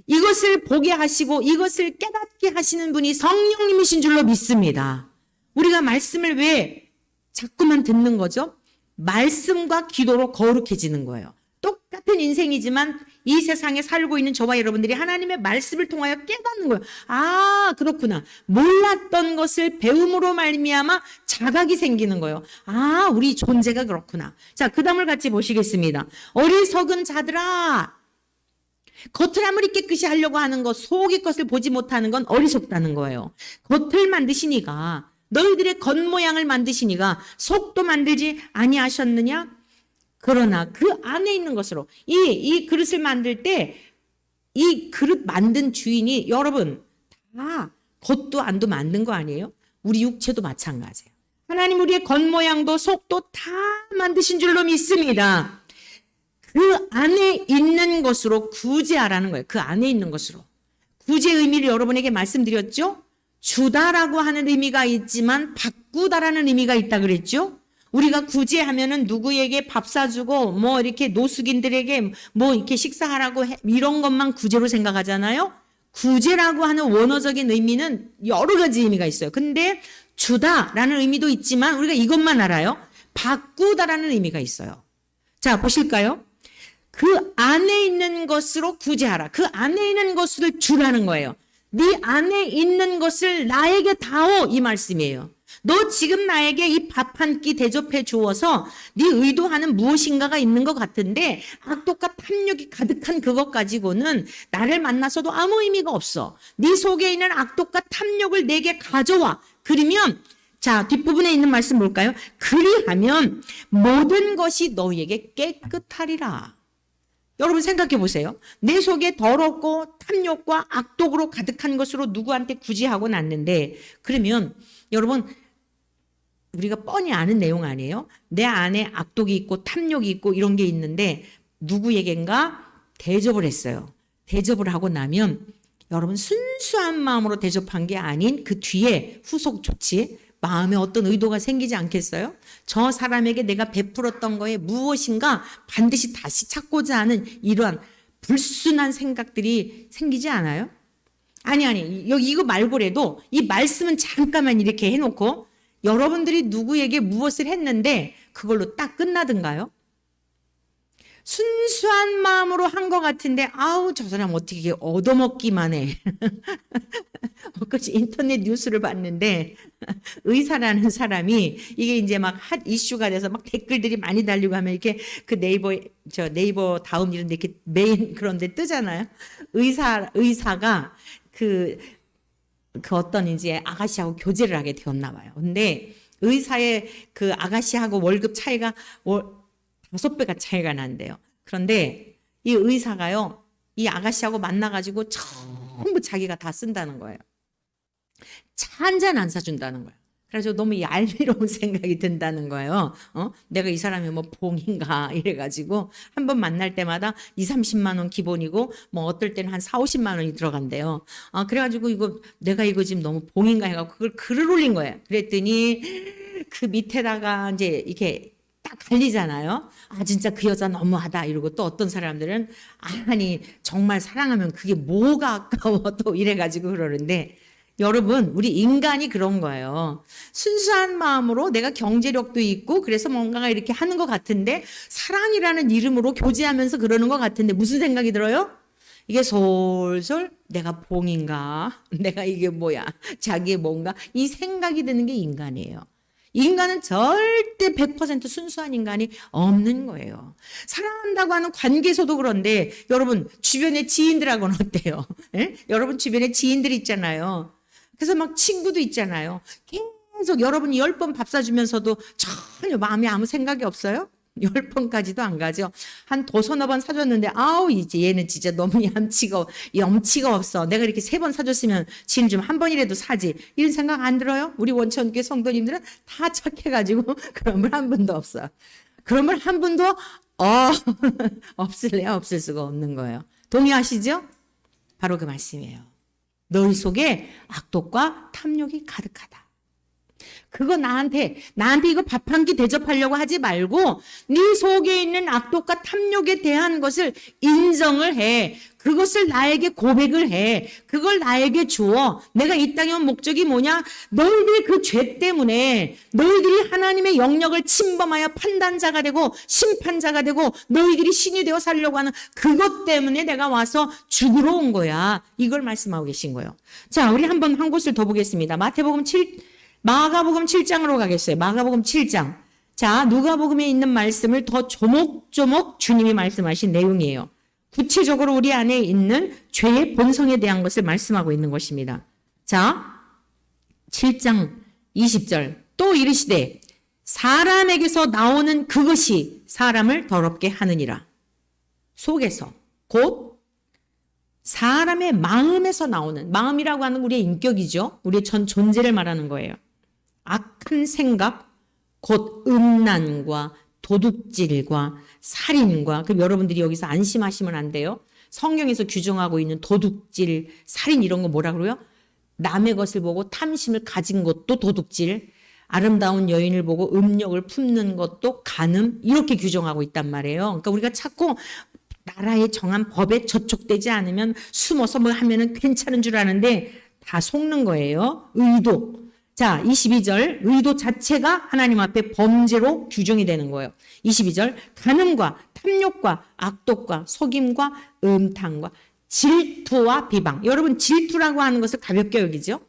이것을 보게 하시고 이것을 깨닫게 하시는 분이 성령님이신 줄로 믿습니다. 우리가 말씀을 왜 자꾸만 듣는 거죠? 말씀과 기도로 거룩해지는 거예요. 똑같은 인생이지만 이 세상에 살고 있는 저와 여러분들이 하나님의 말씀을 통하여 깨닫는 거예요. 아, 그렇구나. 몰랐던 것을 배움으로 말미암아 자각이 생기는 거예요. 아, 우리 존재가 그렇구나. 자, 그 다음을 같이 보시겠습니다. 어리석은 자들아, 겉을 아무리 깨끗이 하려고 하는 것, 속의 것을 보지 못하는 건 어리석다는 거예요. 겉을 만드시니가, 너희들의 겉모양을 만드시니가 속도 만들지 아니하셨느냐? 그러나 그 안에 있는 것으로 이 그릇을 만들 때 이 그릇 만든 주인이 여러분 다 겉도 안도 만든 거 아니에요? 우리 육체도 마찬가지예요. 하나님 우리의 겉모양도 속도 다 만드신 줄로 믿습니다. 그 안에 있는 것으로 구제하라는 거예요. 그 안에 있는 것으로. 구제의 의미를 여러분에게 말씀드렸죠? 주다라고 하는 의미가 있지만 바꾸다라는 의미가 있다 그랬죠? 우리가 구제하면은 누구에게 밥 사주고 뭐 이렇게 노숙인들에게 뭐 이렇게 식사하라고 이런 것만 구제로 생각하잖아요. 구제라고 하는 원어적인 의미는 여러 가지 의미가 있어요. 근데 주다라는 의미도 있지만 우리가 이것만 알아요. 바꾸다라는 의미가 있어요. 자, 보실까요? 그 안에 있는 것으로 구제하라. 그 안에 있는 것을 주라는 거예요. 네 안에 있는 것을 나에게 다오 이 말씀이에요. 너 지금 나에게 이 밥 한 끼 대접해 주어서 네 의도하는 무엇인가가 있는 것 같은데 악독과 탐욕이 가득한 그것 가지고는 나를 만나서도 아무 의미가 없어. 네 속에 있는 악독과 탐욕을 내게 가져와. 그러면 자, 뒷부분에 있는 말씀 볼까요? 그리하면 모든 것이 너희에게 깨끗하리라. 여러분 생각해 보세요. 내 속에 더럽고 탐욕과 악독으로 가득한 것으로 누구한테 구제하고 났는데 그러면 여러분 우리가 뻔히 아는 내용 아니에요? 내 안에 악독이 있고 탐욕이 있고 이런 게 있는데 누구에겐가 대접을 했어요. 대접을 하고 나면 여러분 순수한 마음으로 대접한 게 아닌 그 뒤에 후속 조치 마음에 어떤 의도가 생기지 않겠어요? 저 사람에게 내가 베풀었던 거에 무엇인가 반드시 다시 찾고자 하는 이러한 불순한 생각들이 생기지 않아요? 아니 여기 이거 말고라도 이 말씀은 잠깐만 이렇게 해놓고 여러분들이 누구에게 무엇을 했는데 그걸로 딱 끝나든가요? 순수한 마음으로 한 것 같은데 아우 저 사람 어떻게 얻어먹기만 해. 엊그제 인터넷 뉴스를 봤는데 의사라는 사람이 이게 이제 막 핫 이슈가 돼서 막 댓글들이 많이 달리고 하면 이렇게 그 네이버 다음 이런 데 이렇게 메인 그런 데 뜨잖아요. 의사가 그 어떤 이제 아가씨하고 교제를 하게 되었나 봐요. 근데 의사의 그 아가씨하고 월급 차이가 5배가 차이가 난대요. 그런데 이 의사가요, 이 아가씨하고 만나가지고 전부 자기가 다 쓴다는 거예요. 차 한 잔 안 사준다는 거예요. 그래서 너무 얄미로운 생각이 든다는 거예요. 내가 이 사람이 뭐 봉인가 이래가지고 한 번 만날 때마다 20-30만 원 기본이고 뭐 어떨 때는 한 40-50만 원이 들어간대요. 그래가지고 내가 이거 지금 너무 봉인가 해가지고 그걸 글을 올린 거예요. 그랬더니 그 밑에다가 이제 이렇게 딱 갈리잖아요. 아 진짜 그 여자 너무하다 이러고 또 어떤 사람들은 아니 정말 사랑하면 그게 뭐가 아까워 또 이래가지고 그러는데 여러분 우리 인간이 그런 거예요. 순수한 마음으로 내가 경제력도 있고 그래서 뭔가가 이렇게 하는 것 같은데 사랑이라는 이름으로 교제하면서 그러는 것 같은데 무슨 생각이 들어요? 이게 솔솔 내가 봉인가? 내가 이게 뭐야? 자기의 뭔가? 이 생각이 드는 게 인간이에요. 인간은 절대 100% 순수한 인간이 없는 거예요. 사랑한다고 하는 관계에서도 그런데 여러분 주변의 지인들하고는 어때요? 예? 여러분 주변에 지인들 있잖아요. 그래서 막 친구도 있잖아요. 계속 여러분이 10번 밥 사주면서도 전혀 마음에 아무 생각이 없어요? 10번까지도 안 가죠. 한 서너 번 사줬는데 아우 이제 얘는 진짜 너무 염치가 없어. 내가 이렇게 3번 사줬으면 지는 좀 한 번이라도 사지. 이런 생각 안 들어요? 우리 원천교회 성도님들은 다 착해가지고 그런 분 한 분도 없어요. 그런 분 한 분도 없을래야 없을 수가 없는 거예요. 동의하시죠? 바로 그 말씀이에요. 너희 속에 악독과 탐욕이 가득하다. 그거 나한테 이거 밥 한 끼 대접하려고 하지 말고 네 속에 있는 악독과 탐욕에 대한 것을 인정을 해. 그것을 나에게 고백을 해. 그걸 나에게 주어. 내가 이 땅에 온 목적이 뭐냐? 너희들이 그 죄 때문에 너희들이 하나님의 영역을 침범하여 판단자가 되고 심판자가 되고 너희들이 신이 되어 살려고 하는 그것 때문에 내가 와서 죽으러 온 거야. 이걸 말씀하고 계신 거예요. 자, 우리 한 곳을 더 보겠습니다. 마가복음 7장으로 가겠어요. 마가복음 7장. 자, 누가복음에 있는 말씀을 더 조목조목 주님이 말씀하신 내용이에요. 구체적으로 우리 안에 있는 죄의 본성에 대한 것을 말씀하고 있는 것입니다. 자, 7장 20절. 또 이르시되 사람에게서 나오는 그것이 사람을 더럽게 하느니라. 속에서 곧 사람의 마음에서 나오는, 마음이라고 하는 우리의 인격이죠. 우리의 전 존재를 말하는 거예요. 악한 생각, 곧 음란과 도둑질과 살인과, 그럼 여러분들이 여기서 안심하시면 안 돼요. 성경에서 규정하고 있는 도둑질, 살인 이런 거 뭐라 그래요? 남의 것을 보고 탐심을 가진 것도 도둑질, 아름다운 여인을 보고 음욕을 품는 것도 간음, 이렇게 규정하고 있단 말이에요. 그러니까 우리가 자꾸 나라의 정한 법에 저촉되지 않으면 숨어서 뭐 하면은 괜찮은 줄 아는데 다 속는 거예요. 의도. 자, 22절. 의도 자체가 하나님 앞에 범죄로 규정이 되는 거예요. 22절. 간음과 탐욕과 악독과 속임과 음탕과 질투와 비방. 여러분 질투라고 하는 것을 가볍게 여기죠.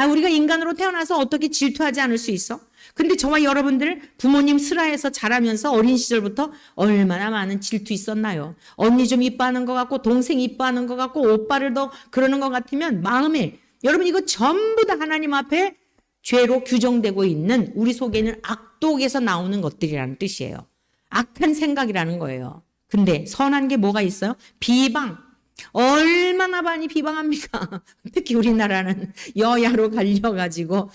우리가 인간으로 태어나서 어떻게 질투하지 않을 수 있어? 근데 저와 여러분들 부모님 슬하에서 자라면서 어린 시절부터 얼마나 많은 질투 있었나요? 언니 좀 이뻐하는 것 같고 동생 이뻐하는 것 같고 오빠를 더 그러는 것 같으면 마음에, 여러분 이거 전부 다 하나님 앞에 죄로 규정되고 있는 우리 속에 있는 악독에서 나오는 것들이라는 뜻이에요. 악한 생각이라는 거예요. 근데 선한 게 뭐가 있어요? 비방. 얼마나 많이 비방합니까? 특히 우리나라는 여야로 갈려가지고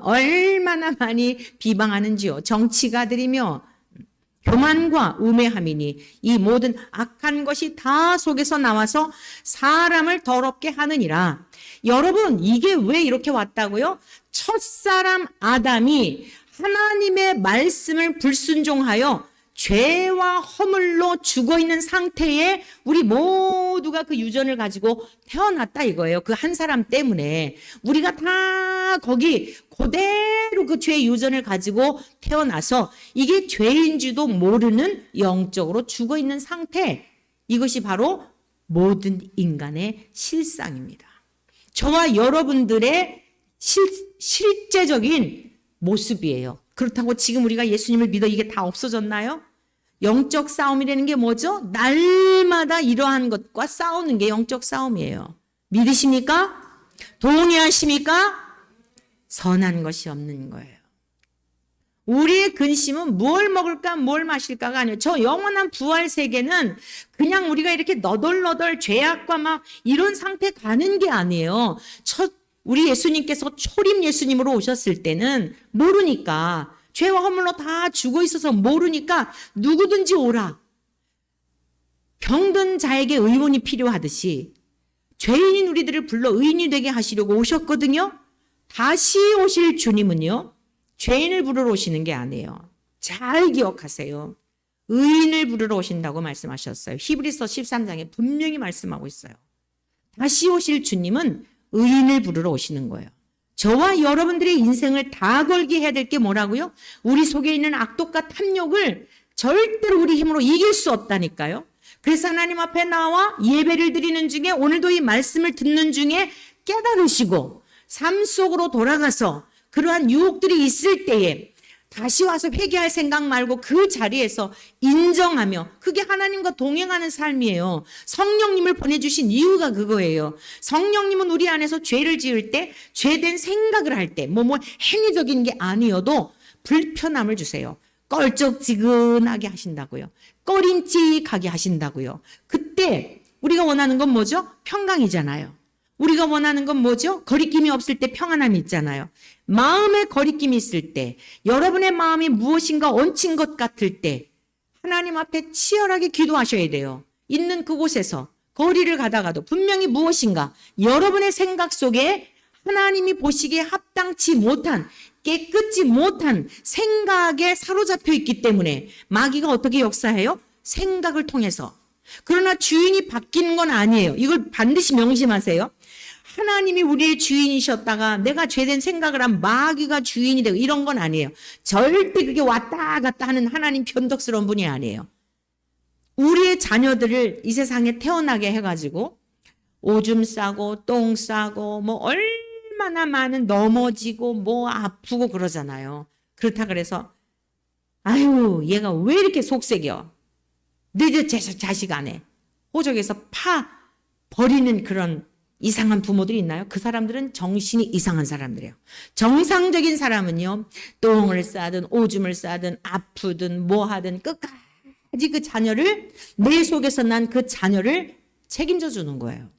얼마나 많이 비방하는지요. 정치가들이며 교만과 우매함이니 이 모든 악한 것이 다 속에서 나와서 사람을 더럽게 하느니라. 여러분 이게 왜 이렇게 왔다고요? 첫사람 아담이 하나님의 말씀을 불순종하여 죄와 허물로 죽어있는 상태에 우리 모두가 그 유전을 가지고 태어났다 이거예요. 그 한 사람 때문에 우리가 다 거기 그대로 그 죄의 유전을 가지고 태어나서 이게 죄인지도 모르는 영적으로 죽어있는 상태, 이것이 바로 모든 인간의 실상입니다. 저와 여러분들의 실제적인 모습이에요. 그렇다고 지금 우리가 예수님을 믿어 이게 다 없어졌나요? 영적 싸움이라는 게 뭐죠? 날마다 이러한 것과 싸우는 게 영적 싸움이에요. 믿으십니까? 동의하십니까? 선한 것이 없는 거예요. 우리의 근심은 뭘 먹을까 뭘 마실까가 아니에요. 저 영원한 부활 세계는 그냥 우리가 이렇게 너덜너덜 죄악과 막 이런 상태 가는 게 아니에요. 우리 예수님께서 초림 예수님으로 오셨을 때는 모르니까, 죄와 허물로 다 죽어 있어서 모르니까 누구든지 오라. 병든 자에게 의원이 필요하듯이 죄인인 우리들을 불러 의인이 되게 하시려고 오셨거든요. 다시 오실 주님은요, 죄인을 부르러 오시는 게 아니에요. 잘 기억하세요. 의인을 부르러 오신다고 말씀하셨어요. 히브리서 13장에 분명히 말씀하고 있어요. 다시 오실 주님은 의인을 부르러 오시는 거예요. 저와 여러분들의 인생을 다 걸게 해야 될 게 뭐라고요? 우리 속에 있는 악독과 탐욕을 절대로 우리 힘으로 이길 수 없다니까요. 그래서 하나님 앞에 나와 예배를 드리는 중에, 오늘도 이 말씀을 듣는 중에 깨달으시고 삶 속으로 돌아가서 그러한 유혹들이 있을 때에 다시 와서 회개할 생각 말고 그 자리에서 인정하며, 그게 하나님과 동행하는 삶이에요. 성령님을 보내주신 이유가 그거예요. 성령님은 우리 안에서 죄를 지을 때, 죄된 생각을 할 때, 행위적인 게 아니어도 불편함을 주세요. 껄쩍지근하게 하신다고요. 꺼림칙하게 하신다고요. 그때 우리가 원하는 건 뭐죠? 평강이잖아요. 우리가 원하는 건 뭐죠? 거리낌이 없을 때 평안함이 있잖아요. 마음에 거리낌이 있을 때, 여러분의 마음이 무엇인가 얹힌 것 같을 때 하나님 앞에 치열하게 기도하셔야 돼요. 있는 그곳에서 거리를 가다가도 분명히 무엇인가 여러분의 생각 속에 하나님이 보시기에 합당치 못한, 깨끗지 못한 생각에 사로잡혀 있기 때문에 마귀가 어떻게 역사해요? 생각을 통해서. 그러나 주인이 바뀌는 건 아니에요. 이걸 반드시 명심하세요. 하나님이 우리의 주인이셨다가 내가 죄된 생각을 한 마귀가 주인이 되고 이런 건 아니에요. 절대 그게 왔다 갔다 하는 하나님 변덕스러운 분이 아니에요. 우리의 자녀들을 이 세상에 태어나게 해가지고 오줌 싸고 똥 싸고 얼마나 많은 넘어지고 아프고 그러잖아요. 그렇다 그래서 아유 얘가 왜 이렇게 속색여? 내 자식 안에 호적에서 파 버리는 그런 이상한 부모들이 있나요? 그 사람들은 정신이 이상한 사람들이에요. 정상적인 사람은요, 똥을 싸든 오줌을 싸든 아프든 하든 끝까지 그 자녀를, 내 속에서 난 그 자녀를 책임져 주는 거예요.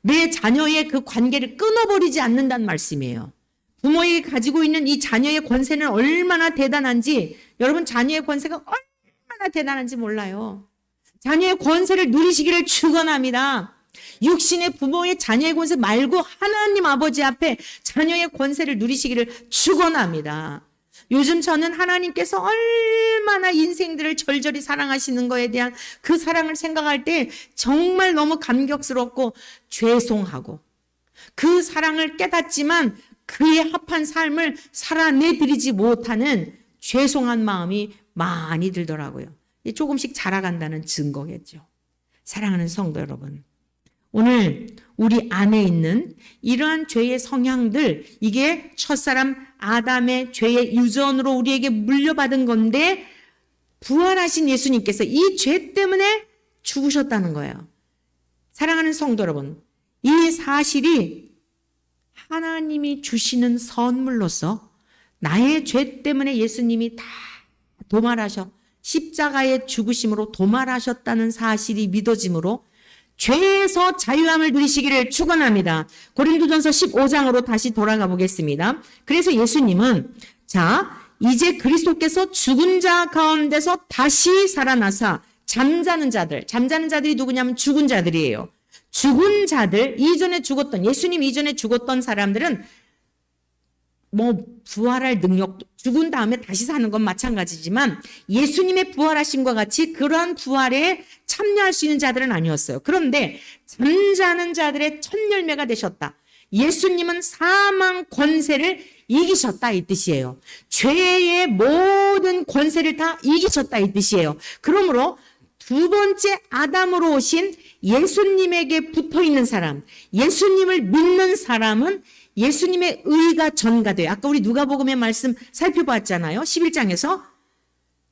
내 자녀의 그 관계를 끊어버리지 않는다는 말씀이에요. 부모에게 가지고 있는 이 자녀의 권세는 얼마나 대단한지, 여러분 자녀의 권세가 얼마나 대단한지 몰라요. 자녀의 권세를 누리시기를 축원합니다. 육신의 부모의 자녀의 권세 말고 하나님 아버지 앞에 자녀의 권세를 누리시기를 축원합니다. 요즘 저는 하나님께서 얼마나 인생들을 절절히 사랑하시는 거에 대한 그 사랑을 생각할 때 정말 너무 감격스럽고 죄송하고, 그 사랑을 깨닫지만 그에 합한 삶을 살아내드리지 못하는 죄송한 마음이 많이 들더라고요. 조금씩 자라간다는 증거겠죠. 사랑하는 성도 여러분, 오늘 우리 안에 있는 이러한 죄의 성향들, 이게 첫사람 아담의 죄의 유전으로 우리에게 물려받은 건데 부활하신 예수님께서 이 죄 때문에 죽으셨다는 거예요. 사랑하는 성도 여러분, 이 사실이 하나님이 주시는 선물로서 나의 죄 때문에 예수님이 다 도말하셔, 십자가의 죽으심으로 도말하셨다는 사실이 믿어짐으로 죄에서 자유함을 누리시기를 축원합니다. 고린도전서 15장으로 다시 돌아가 보겠습니다. 그래서 예수님은 이제 그리스도께서 죽은 자 가운데서 다시 살아나사 잠자는 자들이 누구냐면 죽은 자들이에요. 죽은 자들, 이전에 죽었던, 예수님 이전에 죽었던 사람들은 부활할 능력, 죽은 다음에 다시 사는 건 마찬가지지만 예수님의 부활하심과 같이 그러한 부활에 참여할 수 있는 자들은 아니었어요. 그런데 잠자는 자들의 첫 열매가 되셨다. 예수님은 사망 권세를 이기셨다 이 뜻이에요. 죄의 모든 권세를 다 이기셨다 이 뜻이에요. 그러므로 두 번째 아담으로 오신 예수님에게 붙어있는 사람, 예수님을 믿는 사람은 예수님의 의가 전가돼요. 아까 우리 누가복음의 말씀 살펴봤잖아요. 11장에서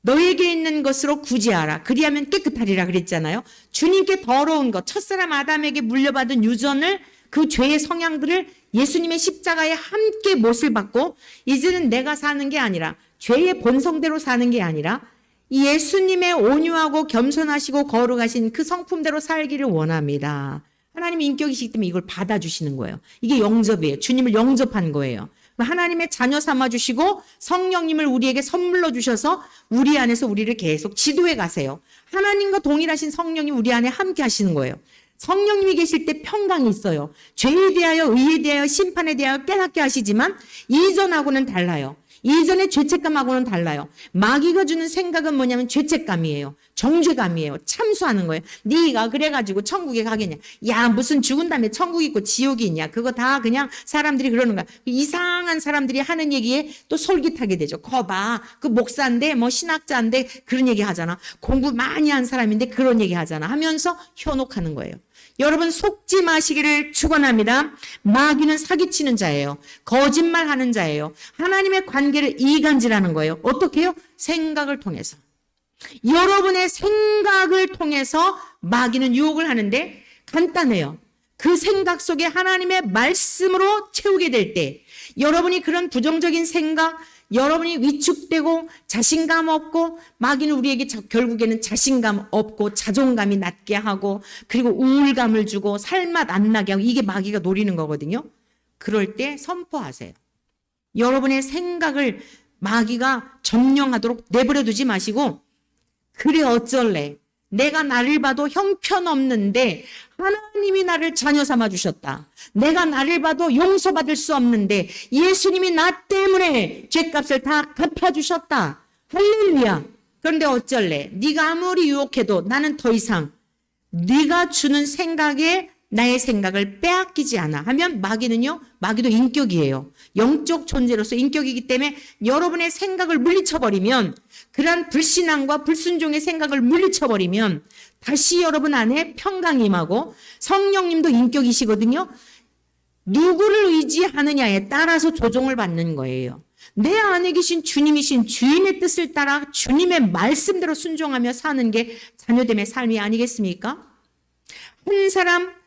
너에게 있는 것으로 구제하라. 그리하면 깨끗하리라 그랬잖아요. 주님께 더러운 것, 첫사람 아담에게 물려받은 유전을, 그 죄의 성향들을 예수님의 십자가에 함께 못을 받고 이제는 내가 사는 게 아니라, 죄의 본성대로 사는 게 아니라 예수님의 온유하고 겸손하시고 거룩하신 그 성품대로 살기를 원합니다. 하나님의 인격이시기 때문에 이걸 받아주시는 거예요. 이게 영접이에요. 주님을 영접한 거예요. 하나님의 자녀 삼아주시고 성령님을 우리에게 선물로 주셔서 우리 안에서 우리를 계속 지도해 가세요. 하나님과 동일하신 성령이 우리 안에 함께 하시는 거예요. 성령님이 계실 때 평강이 있어요. 죄에 대하여, 의에 대하여, 심판에 대하여 깨닫게 하시지만 이전하고는 달라요. 이전의 죄책감하고는 달라요. 마귀가 주는 생각은 뭐냐면 죄책감이에요. 정죄감이에요. 참수하는 거예요. 네가 그래가지고 천국에 가겠냐. 야, 무슨 죽은 다음에 천국 있고 지옥이 있냐. 그거 다 그냥 사람들이 그러는 거야. 이상한 사람들이 하는 얘기에 또 솔깃하게 되죠. 거봐, 그 목사인데 신학자인데 그런 얘기 하잖아. 공부 많이 한 사람인데 그런 얘기 하잖아 하면서 현혹하는 거예요. 여러분 속지 마시기를 축원합니다. 마귀는 사기치는 자예요. 거짓말하는 자예요. 하나님의 관계를 이간질하는 거예요. 어떻게 해요? 생각을 통해서. 여러분의 생각을 통해서 마귀는 유혹을 하는데 간단해요. 그 생각 속에 하나님의 말씀으로 채우게 될 때 여러분이 그런 부정적인 생각, 여러분이 위축되고 자신감 없고 마귀는 우리에게 결국에는 자신감 없고 자존감이 낮게 하고 그리고 우울감을 주고 살맛 안 나게 하고 이게 마귀가 노리는 거거든요. 그럴 때 선포하세요. 여러분의 생각을 마귀가 점령하도록 내버려 두지 마시고 그래 어쩔래. 내가 나를 봐도 형편없는데 하나님이 나를 자녀 삼아 주셨다. 내가 나를 봐도 용서받을 수 없는데 예수님이 나 때문에 죄값을 다 갚아주셨다. 할렐루야. 그런데 어쩔래. 네가 아무리 유혹해도 나는 더 이상 네가 주는 생각에 나의 생각을 빼앗기지 않아 하면 마귀는요. 마귀도 인격이에요. 영적 존재로서 인격이기 때문에 여러분의 생각을 물리쳐버리면 그러한 불신앙과 불순종의 생각을 물리쳐버리면 다시 여러분 안에 평강이 임하고 성령님도 인격이시거든요. 누구를 의지하느냐에 따라서 조종을 받는 거예요. 내 안에 계신 주님이신 주인의 뜻을 따라 주님의 말씀대로 순종하며 사는 게 자녀됨의 삶이 아니겠습니까? 한 사람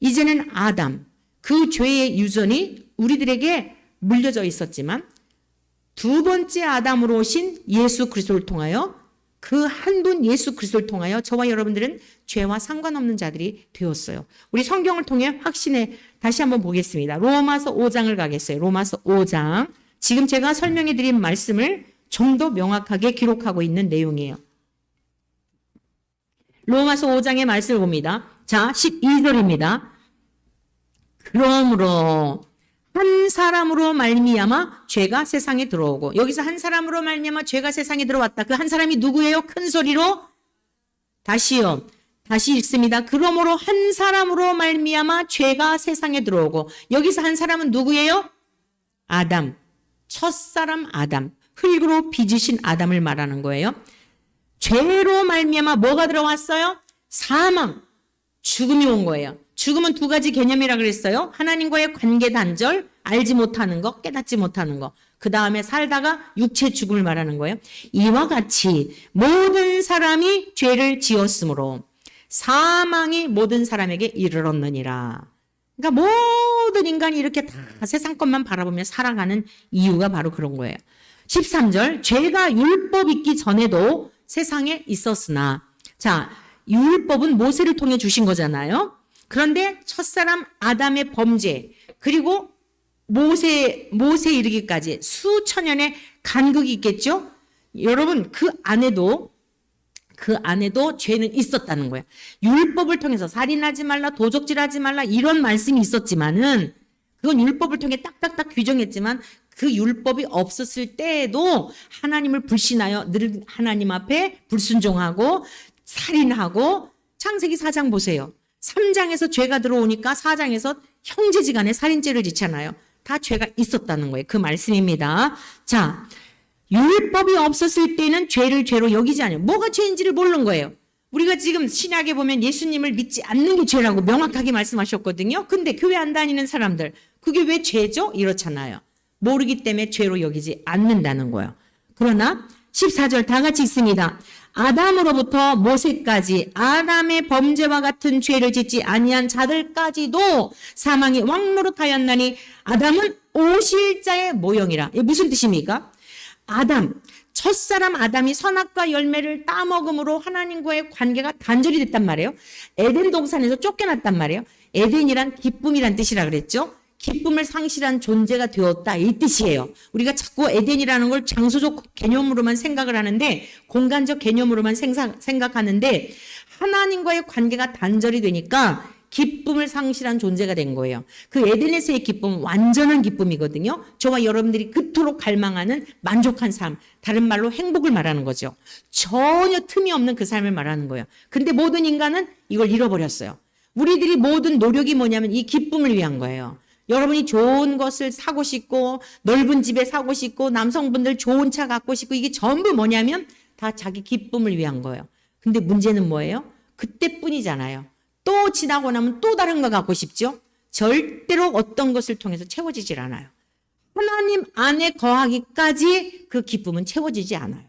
이제는 아담, 그 죄의 유전이 우리들에게 물려져 있었지만 두 번째 아담으로 오신 예수 그리스도를 통하여 그 한 분 예수 그리스도를 통하여 저와 여러분들은 죄와 상관없는 자들이 되었어요. 우리 성경을 통해 확신에 다시 한번 보겠습니다. 로마서 5장을 가겠어요. 로마서 5장. 지금 제가 설명해 드린 말씀을 좀 더 명확하게 기록하고 있는 내용이에요. 로마서 5장의 말씀을 봅니다. 자, 12절입니다. 그러므로 한 사람으로 말미암아 죄가 세상에 들어오고 여기서 한 사람으로 말미암아 죄가 세상에 들어왔다. 그 한 사람이 누구예요? 큰 소리로 다시요. 다시 읽습니다. 그러므로 한 사람으로 말미암아 죄가 세상에 들어오고 여기서 한 사람은 누구예요? 아담. 첫사람 아담. 흙으로 빚으신 아담을 말하는 거예요. 죄로 말미암아 뭐가 들어왔어요? 사망. 죽음이 온 거예요. 죽음은 두 가지 개념이라 그랬어요. 하나님과의 관계 단절, 알지 못하는 거, 깨닫지 못하는 거. 그 다음에 살다가 육체 죽음을 말하는 거예요. 이와 같이 모든 사람이 죄를 지었으므로 사망이 모든 사람에게 이르렀느니라. 그러니까 모든 인간이 이렇게 다 세상 것만 바라보며 살아가는 이유가 바로 그런 거예요. 13절, 죄가 율법 있기 전에도 세상에 있었으나, 자, 율법은 모세를 통해 주신 거잖아요. 그런데 첫사람 아담의 범죄 그리고 모세 이르기까지 수천년의 간극이 있겠죠. 여러분 그 안에도 죄는 있었다는 거예요. 율법을 통해서 살인하지 말라, 도적질하지 말라 이런 말씀이 있었지만은 그건 율법을 통해 딱딱딱 규정했지만 그 율법이 없었을 때에도 하나님을 불신하여 늘 하나님 앞에 불순종하고 살인하고 창세기 4장 보세요. 3장에서 죄가 들어오니까 4장에서 형제지간에 살인죄를 짓잖아요. 다 죄가 있었다는 거예요. 그 말씀입니다. 자, 율법이 없었을 때는 죄를 죄로 여기지 않아요. 뭐가 죄인지를 모르는 거예요. 우리가 지금 신약에 보면 예수님을 믿지 않는 게 죄라고 명확하게 말씀하셨거든요. 근데 교회 안 다니는 사람들 그게 왜 죄죠? 이렇잖아요. 모르기 때문에 죄로 여기지 않는다는 거예요. 그러나 14절 다 같이 읽습니다. 아담으로부터 모세까지 아담의 범죄와 같은 죄를 짓지 아니한 자들까지도 사망이 왕노릇하였나니 아담은 오실자의 모형이라. 이게 무슨 뜻입니까? 아담, 첫사람 아담이 선악과 열매를 따먹음으로 하나님과의 관계가 단절이 됐단 말이에요. 에덴 동산에서 쫓겨났단 말이에요. 에덴이란 기쁨이란 뜻이라 그랬죠. 기쁨을 상실한 존재가 되었다 이 뜻이에요. 우리가 자꾸 에덴이라는 걸 장소적 개념으로만 생각을 하는데 공간적 개념으로만 생각하는데 하나님과의 관계가 단절이 되니까 기쁨을 상실한 존재가 된 거예요. 그 에덴에서의 기쁨은 완전한 기쁨이거든요. 저와 여러분들이 그토록 갈망하는 만족한 삶, 다른 말로 행복을 말하는 거죠. 전혀 틈이 없는 그 삶을 말하는 거예요. 근데 모든 인간은 이걸 잃어버렸어요. 우리들이 모든 노력이 뭐냐면 이 기쁨을 위한 거예요. 여러분이 좋은 것을 사고 싶고 넓은 집에 사고 싶고 남성분들 좋은 차 갖고 싶고 이게 전부 뭐냐면 다 자기 기쁨을 위한 거예요. 근데 문제는 뭐예요? 그때뿐이잖아요. 또 지나고 나면 또 다른 거 갖고 싶죠? 절대로 어떤 것을 통해서 채워지질 않아요. 하나님 안에 거하기까지 그 기쁨은 채워지지 않아요.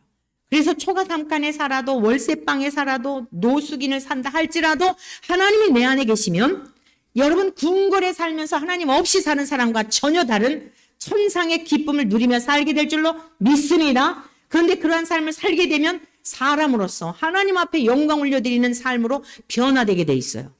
그래서 초가삼간에 살아도 월세방에 살아도 노숙인을 산다 할지라도 하나님이 내 안에 계시면 여러분 궁궐에 살면서 하나님 없이 사는 사람과 전혀 다른 천상의 기쁨을 누리며 살게 될 줄로 믿습니다. 그런데 그러한 삶을 살게 되면 사람으로서 하나님 앞에 영광 올려드리는 삶으로 변화되게 돼 있어요.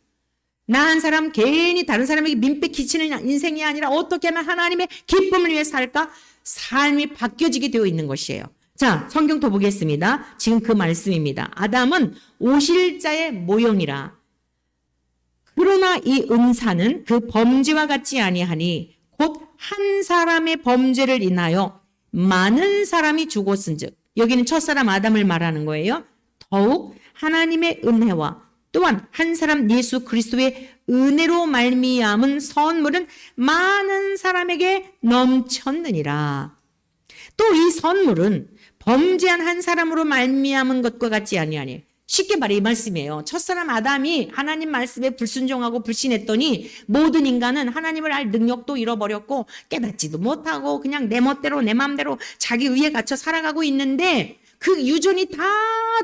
나 한 사람 괜히 다른 사람에게 민폐 끼치는 인생이 아니라 어떻게 하면 하나님의 기쁨을 위해 살까? 삶이 바뀌어지게 되어 있는 것이에요. 자, 성경 더 보겠습니다. 지금 그 말씀입니다. 아담은 오실자의 모형이라. 그러나 이 은사는 그 범죄와 같지 아니하니 곧 한 사람의 범죄를 인하여 많은 사람이 죽었은즉, 여기는 첫사람 아담을 말하는 거예요. 더욱 하나님의 은혜와 또한 한 사람 예수 그리스도의 은혜로 말미암은 선물은 많은 사람에게 넘쳤느니라. 또 이 선물은 범죄한 한 사람으로 말미암은 것과 같지 아니하니, 쉽게 말해 이 말씀이에요. 첫사람 아담이 하나님 말씀에 불순종하고 불신했더니 모든 인간은 하나님을 알 능력도 잃어버렸고 깨닫지도 못하고 그냥 내 멋대로 내 마음대로 자기 의에 갇혀 살아가고 있는데 그 유전이 다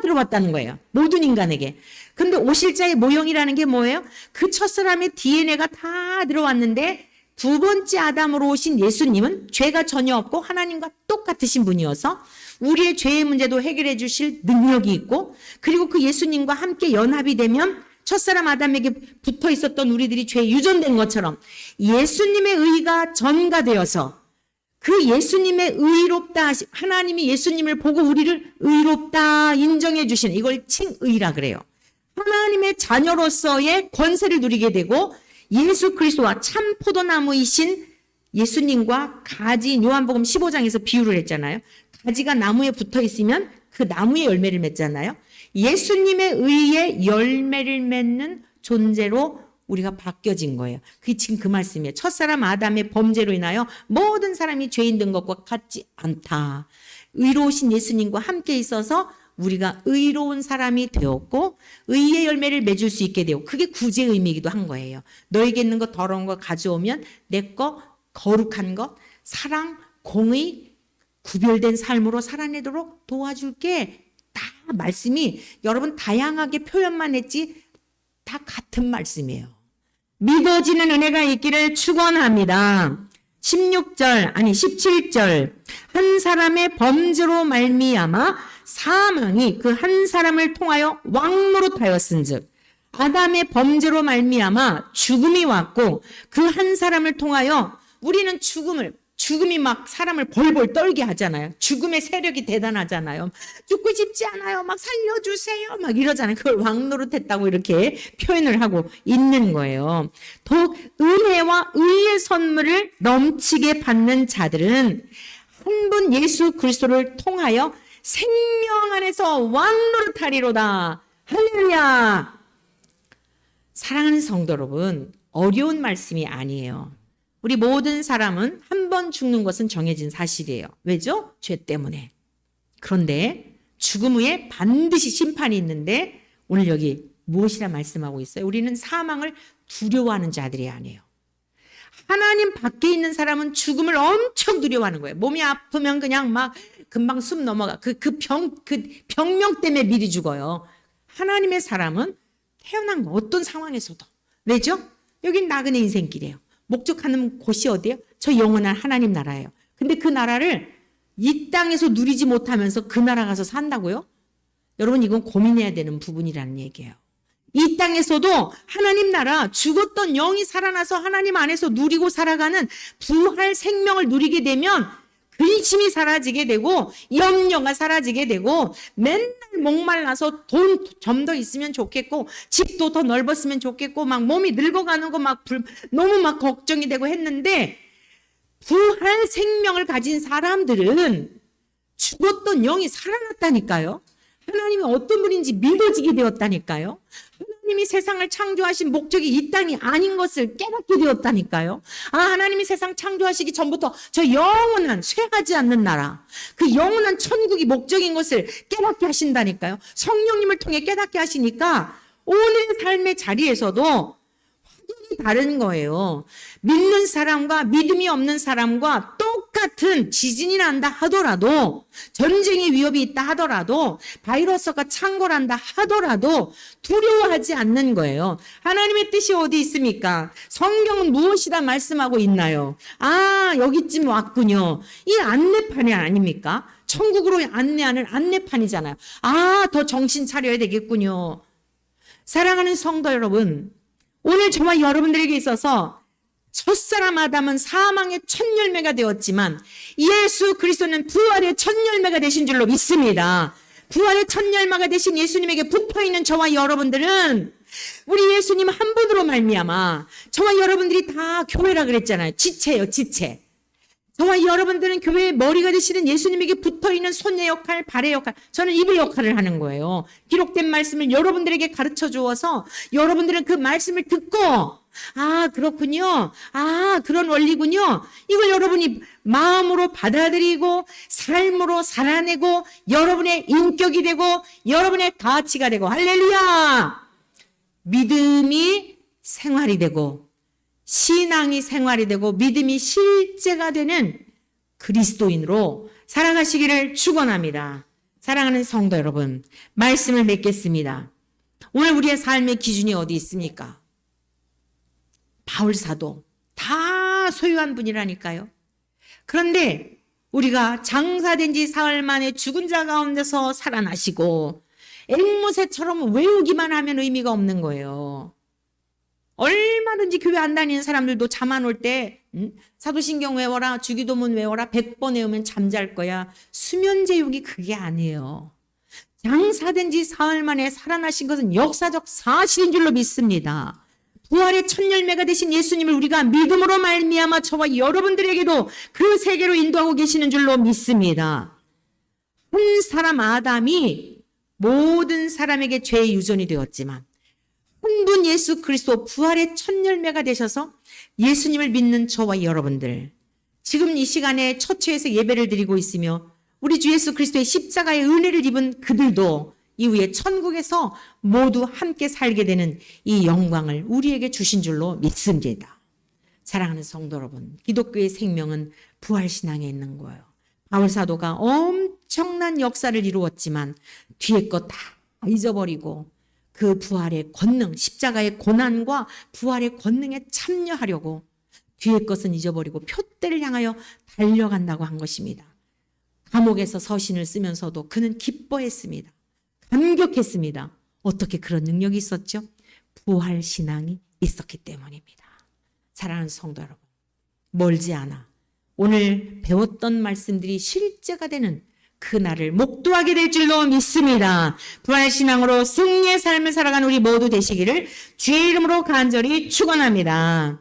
들어왔다는 거예요. 모든 인간에게. 근데 오실자의 모형이라는 게 뭐예요? 그 첫사람의 DNA가 다 들어왔는데 두 번째 아담으로 오신 예수님은 죄가 전혀 없고 하나님과 똑같으신 분이어서 우리의 죄의 문제도 해결해 주실 능력이 있고, 그리고 그 예수님과 함께 연합이 되면 첫사람 아담에게 붙어 있었던 우리들이 죄에 유전된 것처럼 예수님의 의가 전가되어서 그 예수님의 의롭다, 하나님이 예수님을 보고 우리를 의롭다 인정해 주시는, 이걸 칭의라 그래요. 하나님의 자녀로서의 권세를 누리게 되고 예수 그리스도와 참 포도나무이신 예수님과 가지, 요한복음 15장에서 비유를 했잖아요. 가지가 나무에 붙어 있으면 그 나무의 열매를 맺잖아요. 예수님의 의에 열매를 맺는 존재로 우리가 바뀌어진 거예요. 그게 지금 그 말씀이에요. 첫사람 아담의 범죄로 인하여 모든 사람이 죄인 된 것과 같지 않다. 의로우신 예수님과 함께 있어서 우리가 의로운 사람이 되었고 의의 열매를 맺을 수 있게 되고, 그게 구제의 의미이기도 한 거예요. 너에게 있는 것 더러운 거 가져오면 내 거 거룩한 것, 사랑, 공의, 구별된 삶으로 살아내도록 도와줄게. 다 말씀이 여러분 다양하게 표현만 했지 다 같은 말씀이에요. 믿어지는 은혜가 있기를 축원합니다. 17절 한 사람의 범죄로 말미암아 사망이 그 한 사람을 통하여 왕노릇하였은즉, 아담의 범죄로 말미암아 죽음이 왔고 그 한 사람을 통하여 우리는 죽음이 막 사람을 벌벌 떨게 하잖아요. 죽음의 세력이 대단하잖아요. 죽고 싶지 않아요. 막 살려주세요. 막 이러잖아요. 그걸 왕노릇했다고 이렇게 표현을 하고 있는 거예요. 더욱 은혜와 의의 선물을 넘치게 받는 자들은 한 분 예수 그리스도를 통하여 생명 안에서 왕노릇하리로다. 할렐루야. 사랑하는 성도 여러분, 어려운 말씀이 아니에요. 우리 모든 사람은 한 번 죽는 것은 정해진 사실이에요. 왜죠? 죄 때문에. 그런데 죽음 후에 반드시 심판이 있는데 오늘 여기 무엇이라 말씀하고 있어요? 우리는 사망을 두려워하는 자들이 아니에요. 하나님 밖에 있는 사람은 죽음을 엄청 두려워하는 거예요. 몸이 아프면 그냥 막 금방 숨 넘어가. 그 병명 때문에 미리 죽어요. 하나님의 사람은 태어난 거 어떤 상황에서도. 왜죠? 여긴 나그네 인생길이에요. 목적하는 곳이 어디예요? 저 영원한 하나님 나라예요. 근데 그 나라를 이 땅에서 누리지 못하면서 그 나라 가서 산다고요? 여러분, 이건 고민해야 되는 부분이라는 얘기예요. 이 땅에서도 하나님 나라, 죽었던 영이 살아나서 하나님 안에서 누리고 살아가는 부활 생명을 누리게 되면 근심이 사라지게 되고 염려가 사라지게 되고 맨날 목말라서 돈 좀 더 있으면 좋겠고 집도 더 넓었으면 좋겠고 막 몸이 늙어가는 거 막 너무 막 걱정이 되고 했는데, 부활 생명을 가진 사람들은 죽었던 영이 살아났다니까요. 하나님이 어떤 분인지 믿어지게 되었다니까요. 하나님이 세상을 창조하신 목적이 이 땅이 아닌 것을 깨닫게 되었다니까요. 아, 하나님이 세상 창조하시기 전부터 저 영원한 쇠하지 않는 나라, 그 영원한 천국이 목적인 것을 깨닫게 하신다니까요. 성령님을 통해 깨닫게 하시니까 오늘의 삶의 자리에서도 확연히 다른 거예요. 믿는 사람과 믿음이 없는 사람과 똑같은 지진이 난다 하더라도, 전쟁의 위협이 있다 하더라도, 바이러스가 창궐한다 하더라도 두려워하지 않는 거예요. 하나님의 뜻이 어디 있습니까? 성경은 무엇이라 말씀하고 있나요? 아, 여기쯤 왔군요. 이 안내판이 아닙니까? 천국으로 안내하는 안내판이잖아요. 아, 더 정신 차려야 되겠군요. 사랑하는 성도 여러분, 오늘 저와 여러분들에게 있어서 첫사람 아담은 사망의 첫 열매가 되었지만 예수 그리스도는 부활의 첫 열매가 되신 줄로 믿습니다. 부활의 첫 열매가 되신 예수님에게 붙어있는 저와 여러분들은 우리 예수님 한 분으로 말미암아 저와 여러분들이 다 교회라 그랬잖아요. 지체예요, 지체. 저와 여러분들은 교회의 머리가 되시는 예수님에게 붙어있는 손의 역할, 발의 역할, 저는 입의 역할을 하는 거예요. 기록된 말씀을 여러분들에게 가르쳐 주어서 여러분들은 그 말씀을 듣고 아, 그렇군요. 아, 그런 원리군요. 이걸 여러분이 마음으로 받아들이고 삶으로 살아내고 여러분의 인격이 되고 여러분의 가치가 되고 할렐루야! 믿음이 생활이 되고 신앙이 생활이 되고 믿음이 실제가 되는 그리스도인으로 살아가시기를 축원합니다. 사랑하는 성도 여러분, 말씀을 맺겠습니다. 오늘 우리의 삶의 기준이 어디 있습니까? 바울 사도 다 소유한 분이라니까요. 그런데 우리가 장사된 지 사흘 만에 죽은 자 가운데서 살아나시고 앵무새처럼 외우기만 하면 의미가 없는 거예요. 얼마든지 교회 안 다니는 사람들도 잠 안 올 때 사도신경 외워라, 주기도문 외워라, 100번 외우면 잠잘 거야. 수면제육이 그게 아니에요. 장사된 지 사흘 만에 살아나신 것은 역사적 사실인 줄로 믿습니다. 부활의 첫 열매가 되신 예수님을 우리가 믿음으로 말미암아 저와 여러분들에게도 그 세계로 인도하고 계시는 줄로 믿습니다. 한 사람 아담이 모든 사람에게 죄의 유전이 되었지만 한 분 예수 그리스도 부활의 첫 열매가 되셔서 예수님을 믿는 저와 여러분들, 지금 이 시간에 처처에서 예배를 드리고 있으며 우리 주 예수 그리스도의 십자가의 은혜를 입은 그들도 이후에 천국에서 모두 함께 살게 되는 이 영광을 우리에게 주신 줄로 믿습니다. 사랑하는 성도 여러분, 기독교의 생명은 부활신앙에 있는 거예요. 바울 사도가 엄청난 역사를 이루었지만 뒤에 것 다 잊어버리고 그 부활의 권능, 십자가의 고난과 부활의 권능에 참여하려고 뒤에 것은 잊어버리고 표대를 향하여 달려간다고 한 것입니다. 감옥에서 서신을 쓰면서도 그는 기뻐했습니다. 감격했습니다. 어떻게 그런 능력이 있었죠? 부활 신앙이 있었기 때문입니다. 사랑하는 성도 여러분, 멀지 않아 오늘 배웠던 말씀들이 실제가 되는 그날을 목도하게 될 줄로 믿습니다. 부활 신앙으로 승리의 삶을 살아가는 우리 모두 되시기를 주의 이름으로 간절히 축원합니다.